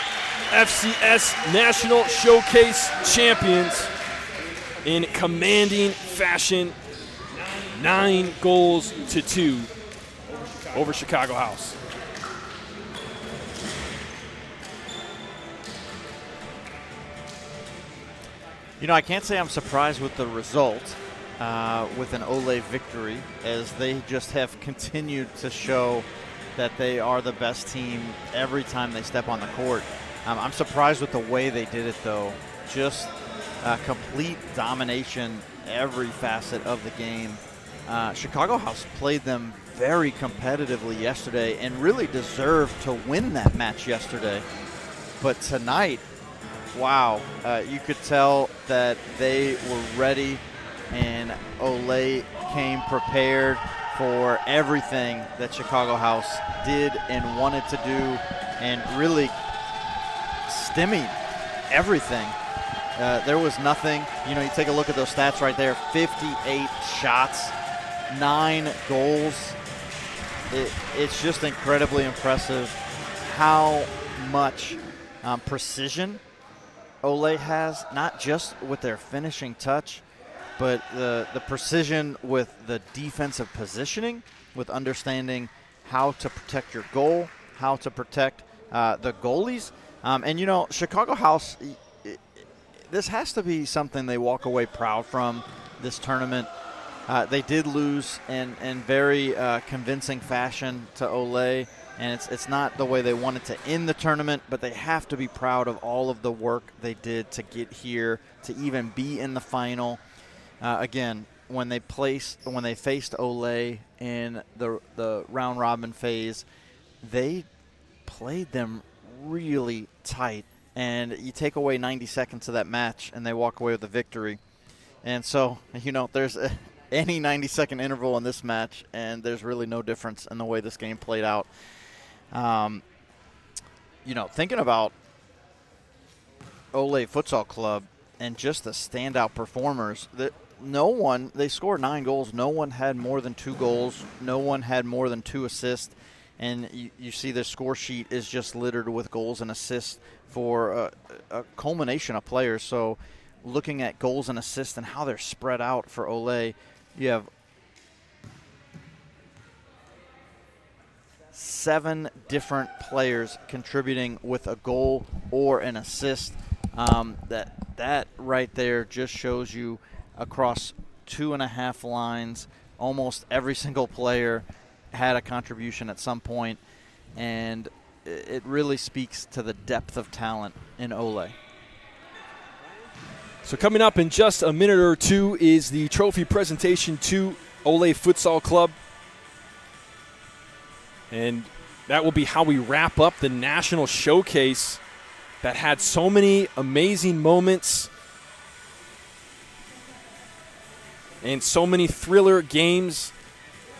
FCS National Showcase Champions in commanding fashion, 9-2 over Chicago House. You know, I can't say I'm surprised with the result, with an Ole victory, as they just have continued to show that they are the best team every time they step on the court. I'm surprised with the way they did it, though. Just complete domination every facet of the game. Chicago House played them very competitively yesterday and really deserved to win that match yesterday. But tonight, wow, you could tell that they were ready, and Ole came prepared for everything that Chicago House did and wanted to do, and really stymied everything. There was nothing. You know, you take a look at those stats right there, 58 shots, 9 goals. It's just incredibly impressive how much precision Ole has, not just with their finishing touch, but the precision with the defensive positioning, with understanding how to protect your goal, how to protect the goalies. And, Chicago House, this has to be something they walk away proud from this tournament. They did lose in very convincing fashion to Ole, and it's not the way they wanted to end the tournament, but they have to be proud of all of the work they did to get here, to even be in the final. Again, when they faced Ole in the round robin phase, they played them really tight, and you take away 90 seconds of that match, and they walk away with the victory. And so, there's any 90-second interval in this match, and there's really no difference in the way this game played out. Thinking about Ole Futsal Club and just the standout performers, they scored 9 goals. No one had more than 2 goals. No one had more than 2 assists. And you see the score sheet is just littered with goals and assists for a culmination of players. So looking at goals and assists and how they're spread out for Ole, you have 7 different players contributing with a goal or an assist. That right there just shows you across 2.5 lines, almost every single player had a contribution at some point, and it really speaks to the depth of talent in Ole. So coming up in just a minute or two is the trophy presentation to Ole Futsal Club. And that will be how we wrap up the National Showcase that had so many amazing moments and so many thriller games.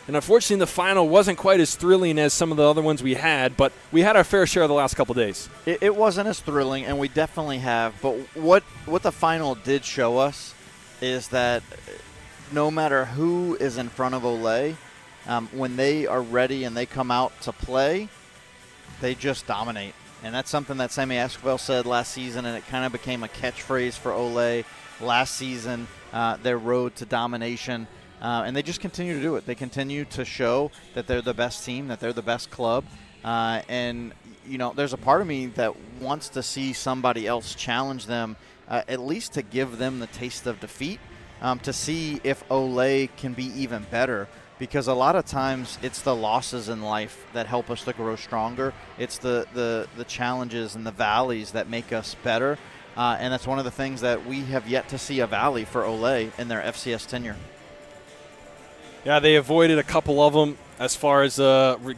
And unfortunately, the final wasn't quite as thrilling as some of the other ones we had, but we had our fair share of the last couple days. It wasn't as thrilling, and we definitely have. But what the final did show us is that no matter who is in front of Ole, when they are ready and they come out to play, they just dominate. And that's something that Sammy Esquivel said last season, and it kind of became a catchphrase for Ole last season, their road to domination. And they just continue to do it. They continue to show that they're the best team, that they're the best club. And, there's a part of me that wants to see somebody else challenge them, at least to give them the taste of defeat, to see if Ole can be even better. Because a lot of times it's the losses in life that help us to grow stronger. It's the challenges and the valleys that make us better. And that's one of the things that we have yet to see a valley for Ole in their FCS tenure. Yeah, they avoided a couple of them as far as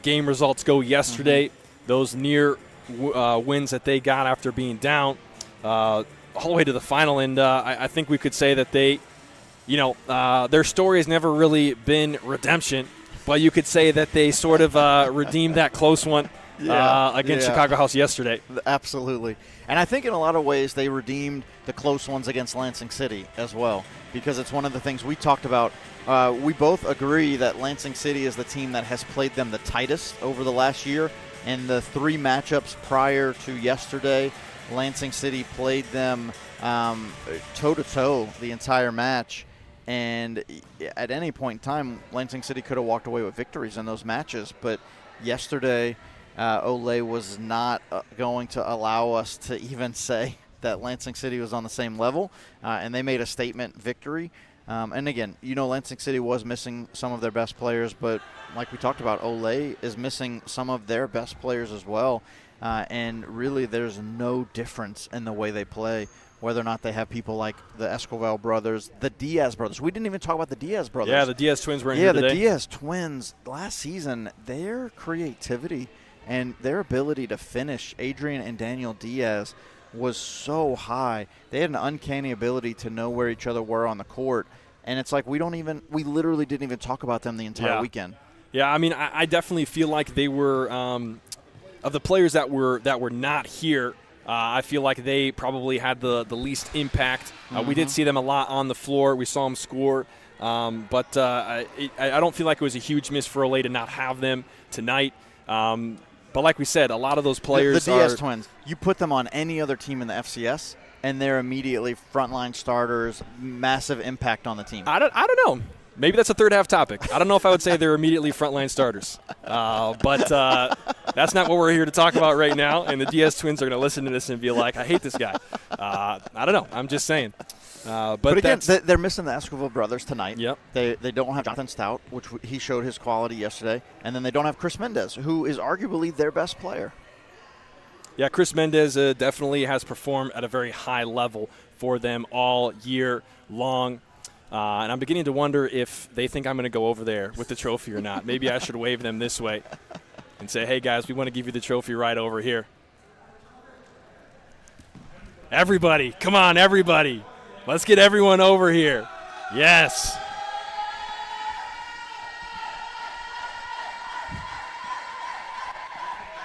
game results go yesterday. Those near wins that they got after being down all the way to the final. And I think we could say that they, their story has never really been redemption, but you could say that they sort of redeemed that close one against Chicago House yesterday. Absolutely. And I think in a lot of ways they redeemed the close ones against Lansing City as well, because it's one of the things we talked about. We both agree that Lansing City is the team that has played them the tightest over the last year. And the 3 matchups prior to yesterday, Lansing City played them toe-to-toe the entire match. And at any point in time, Lansing City could have walked away with victories in those matches. But yesterday, Ole was not going to allow us to even say that Lansing City was on the same level. And they made a statement victory. And again, Lansing City was missing some of their best players, but like we talked about, Ole is missing some of their best players as well. And really there's no difference in the way they play, whether or not they have people like the Esquivel brothers, the Diaz brothers. We didn't even talk about the Diaz brothers. Yeah, the Diaz twins were in here today. Yeah, the Diaz twins last season, their creativity and their ability to finish, Adrian and Daniel Diaz, was so high. They had an uncanny ability to know where each other were on the court, and it's like we literally didn't even talk about them the entire weekend. Yeah, I mean, I definitely feel like they were of the players that were not here. I feel like they probably had the least impact. We did see them a lot on the floor. We saw them score, but I don't feel like it was a huge miss for Ole to not have them tonight. But like we said, a lot of those players the Diaz twins, you put them on any other team in the FCS, and they're immediately frontline starters, massive impact on the team? I don't know. Maybe that's a third half topic. I don't know if I would say they're immediately frontline starters. But that's not what we're here to talk about right now. And the DS Twins are going to listen to this and be like, I hate this guy. I don't know. I'm just saying. But again, they're missing the Esquivel brothers tonight. Yep. They don't have Jonathan Stout, which he showed his quality yesterday. And then they don't have Chris Mendez, who is arguably their best player. Yeah, Chris Mendez definitely has performed at a very high level for them all year long. And I'm beginning to wonder if they think I'm going to go over there with the trophy or not. Maybe I should wave them this way and say, hey, guys, we want to give you the trophy right over here. Everybody, come on, everybody. Let's get everyone over here. Yes.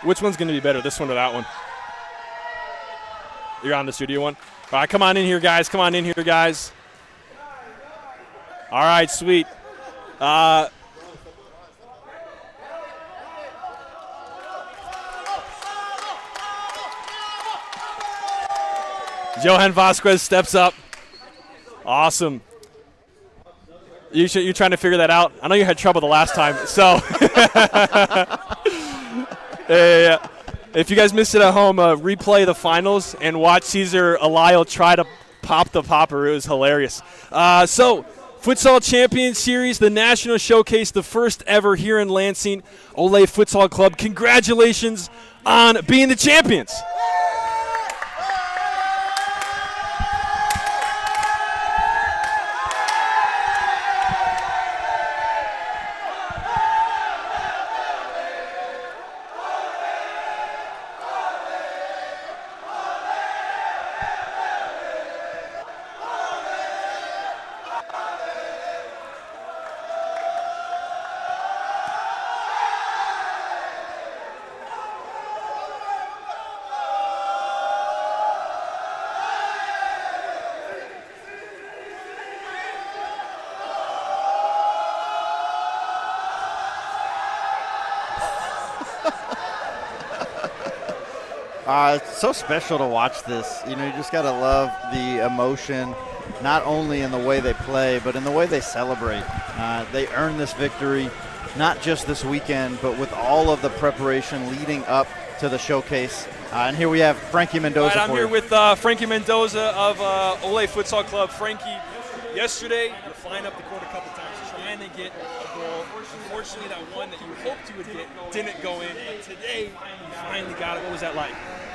Which one's going to be better, this one or that one? You're on the studio one? All right, come on in here, guys. Come on in here, guys. All right, sweet. Johan Vasquez steps up. Awesome. You're trying to figure that out? I know you had trouble the last time, so. Yeah. If you guys missed it at home, replay the finals and watch Cesar Eliel try to pop the popper. It was hilarious. So, Futsal Champions Series, the National Showcase, the first ever here in Lansing. Ole Futsal Club, congratulations on being the champions. It's so special to watch this. You know, you just got to love the emotion, not only in the way they play, but in the way they celebrate. They earned this victory, not just this weekend, but with all of the preparation leading up to the showcase. And here we have Frankie Mendoza. Right, I'm here with Frankie Mendoza of Ole Futsal Club. Frankie, yesterday you were flying up the court a couple times trying to get a goal. Unfortunately, that one that you hoped you would get didn't go in. But today, you finally got it. What was that like?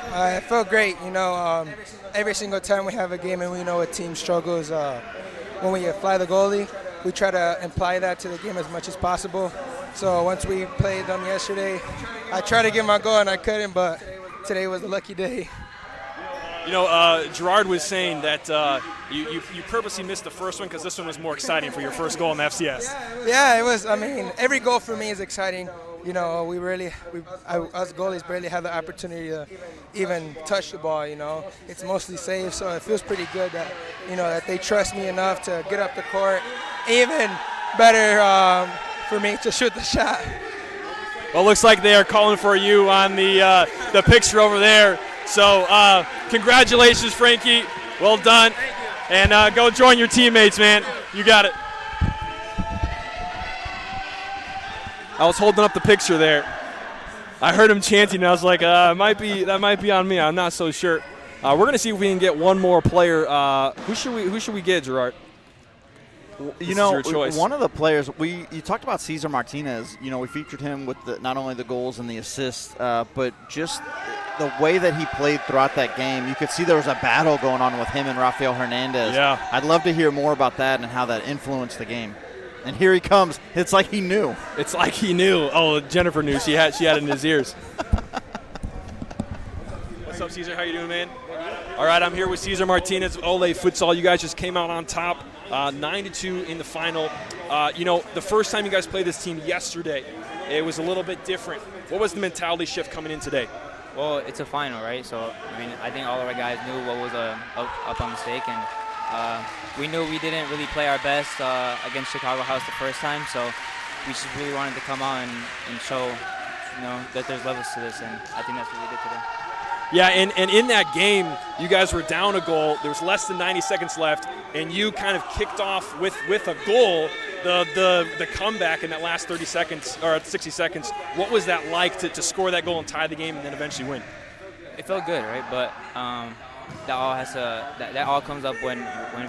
It felt great. You know, every single time we have a game and we know a team struggles, when we fly the goalie, we try to imply that to the game as much as possible. So once we played them yesterday, I tried to get my goal and I couldn't, but today was a lucky day. You know, Gerard was saying that you purposely missed the first one because this one was more exciting for your first goal in the FCS. Yeah, it was. I mean, every goal for me is exciting. You know, us goalies barely have the opportunity to even touch the ball. You know, it's mostly safe, so it feels pretty good that that they trust me enough to get up the court. Even better for me to shoot the shot. Well, it looks like they are calling for you on the picture over there. So, congratulations, Frankie. Well done. And go join your teammates, man. You got it. I was holding up the picture there. I heard him chanting, and I was like, that might be on me. I'm not so sure. We're going to see if we can get one more player. Who should we get, Gerard? You know, one of the players you talked about Cesar Martinez. You know, we featured him with not only the goals and the assists, but just the way that he played throughout that game. You could see there was a battle going on with him and Rafael Hernandez. Yeah, I'd love to hear more about that and how that influenced the game. And here he comes. It's like he knew. It's like he knew. Oh, Jennifer knew. She had it in his ears. What's up, Cesar? How you doing, man? All right, I'm here with Cesar Martinez of Ole Futsal. You guys just came out on top, 9-2 in the final. The first time you guys played this team yesterday, it was a little bit different. What was the mentality shift coming in today? Well, it's a final, right? So, I think all of our guys knew what was up on stake, and we knew we didn't really play our best against Chicago House the first time, so we just really wanted to come out and show, that there's levels to this, and I think that's what we did today. Yeah, and in that game, you guys were down a goal. There was less than 90 seconds left, and you kind of kicked off with a goal, the comeback in that last 30 seconds or 60 seconds. What was that like to score that goal and tie the game and then eventually win? It felt good, right? But that all comes up when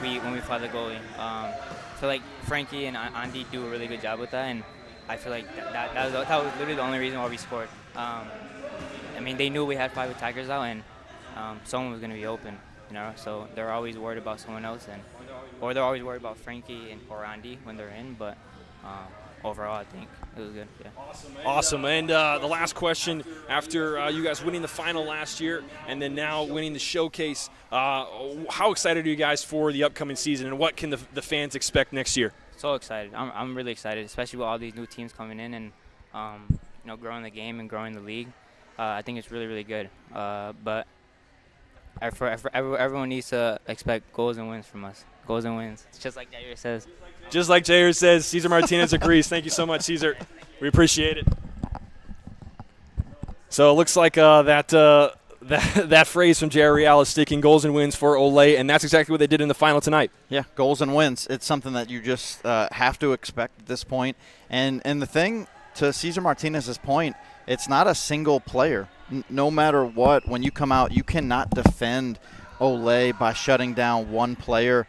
we fly the goalie. I feel like Frankie and Andy do a really good job with that, and I feel like that was literally the only reason why we scored. I mean, they knew we had 5 attackers out, and someone was going to be open, So they're always worried about someone else, or they're always worried about Frankie or Andy when they're in. But overall, I think it was good. Yeah. Awesome. And the last question: after you guys winning the final last year, and then now winning the showcase, how excited are you guys for the upcoming season, and what can the fans expect next year? So excited. I'm really excited, especially with all these new teams coming in and growing the game and growing the league. I think it's really, really good. But everyone needs to expect goals and wins from us. Goals and wins. It's just like Jair says. Just like Jair says, Cesar Martinez agrees. Thank you so much, Cesar. We appreciate it. So it looks like that phrase from Jair Real is sticking, goals and wins for Ole, and that's exactly what they did in the final tonight. Yeah, goals and wins. It's something that you just have to expect at this point. And the thing, to Cesar Martinez's point, it's not a single player. No matter what, when you come out, you cannot defend Ole by shutting down one player.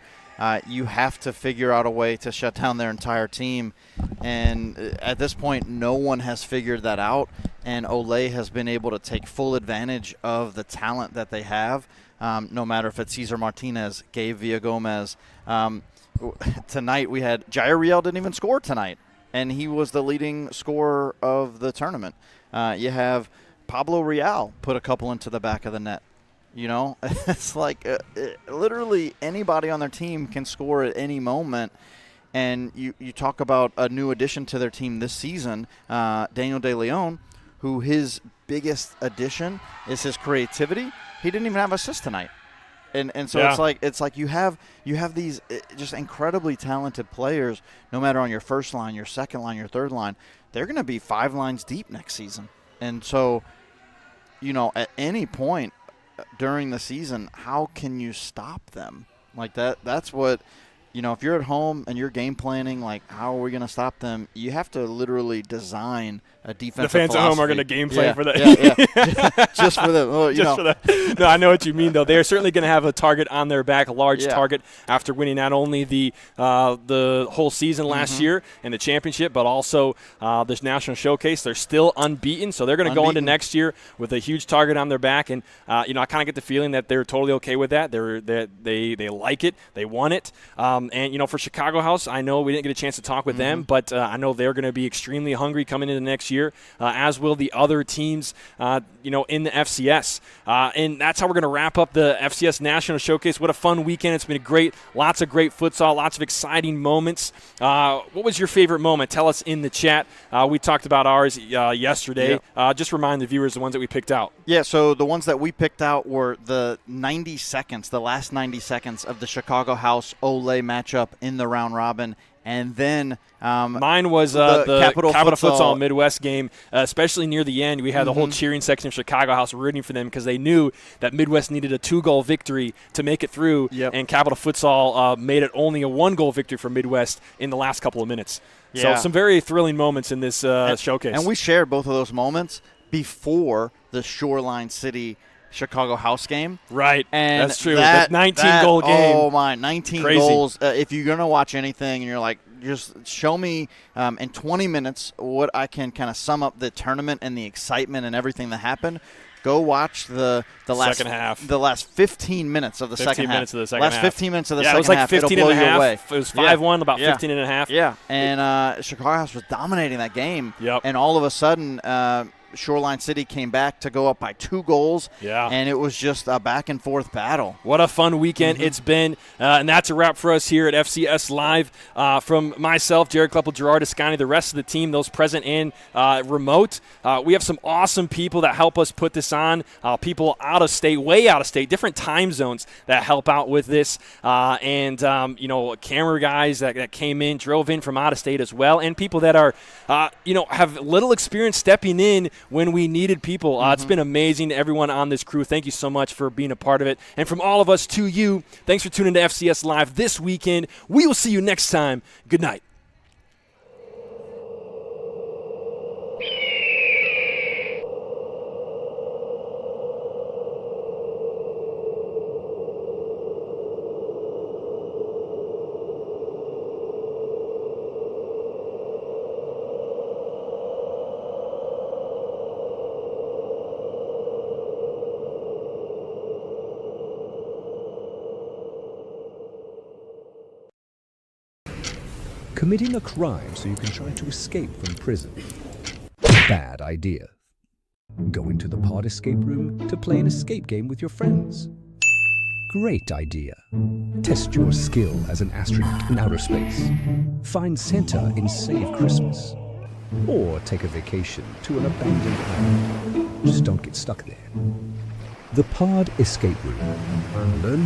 You have to figure out a way to shut down their entire team. And at this point, no one has figured that out. And Ole has been able to take full advantage of the talent that they have, no matter if it's Cesar Martinez, Gabe Villagomez. Tonight we had Jair Real didn't even score tonight, and he was the leading scorer of the tournament. You have Pablo Real put a couple into the back of the net. It's like literally anybody on their team can score at any moment. And you talk about a new addition to their team this season, Daniel De Leon, who his biggest addition is his creativity. He didn't even have assists tonight. And so Yeah. it's like you have these just incredibly talented players, no matter on your first line, your second line, your third line. They're going to be 5 lines deep next season. And so, at any point during the season, how can you stop them? Like that's what, if you're at home and you're game planning, like how are we going to stop them? You have to literally design a defensive The fans philosophy. at home are going to game plan for that. Yeah. Just for them. Well, Just for that. No, I know what you mean, though. They are certainly going to have a target on their back, a large Yeah. target, after winning not only the whole season last year and the championship, but also this national showcase. They're still unbeaten, so they're going to go into next year with a huge target on their back. And I kind of get the feeling that they're totally okay with that. They like it. They want it. And for Chicago House, I know we didn't get a chance to talk with them, but I know they're going to be extremely hungry coming into next year, as will the other teams, in the FCS. And that's how we're going to wrap up the FCS National Showcase. What a fun weekend. It's been great. Lots of great futsal, lots of exciting moments. What was your favorite moment? Tell us in the chat. We talked about ours yesterday. Yep. Just remind the viewers the ones that we picked out. Yeah, so the ones that we picked out were the 90 seconds, the last 90 seconds of the Chicago House Ole matchup in the round robin. And then mine was the Capital Futsal Midwest game, especially near the end. We had the whole cheering section of Chicago House rooting for them because they knew that Midwest needed a 2-goal victory to make it through, and Capital Futsal made it only a 1-goal victory for Midwest in the last couple of minutes. Yeah. So some very thrilling moments in this showcase. And we shared both of those moments before the Shoreline City Chicago House game. Right. And that's true. That 19-goal game. Oh, my, 19 Crazy. goals. If you're going to watch anything and you're like, just show me in 20 minutes what I can kind of sum up the tournament and the excitement and everything that happened, go watch the last second half. The last 15 minutes of the second half. 15 minutes of the second last half. 15 minutes of the Yeah, second it was like half. 15 It'll and blow a half. you away. It was 5-1, about 15 and a half. Yeah. And Chicago House was dominating that game. Yep. And all of a sudden, Shoreline City came back to go up by 2 goals. Yeah. And it was just a back-and-forth battle. What a fun weekend it's been. And that's a wrap for us here at FCS Live. From myself, Jared Kleppel, Gerard Ascani, the rest of the team, those present and remote. We have some awesome people that help us put this on. People out of state, way out of state, different time zones that help out with this. And camera guys that came in, drove in from out of state as well. And people that are have little experience stepping in when we needed people. It's been amazing. Everyone on this crew, thank you so much for being a part of it. And from all of us to you, thanks for tuning to FCS Live this weekend. We will see you next time. Good night. Committing a crime so you can try to escape from prison. Bad idea. Going to the pod escape room to play an escape game with your friends. Great idea. Test your skill as an astronaut in outer space. Find Santa in Save Christmas. Or take a vacation to an abandoned island. Just don't get stuck there. The Pod Escape Room. Learn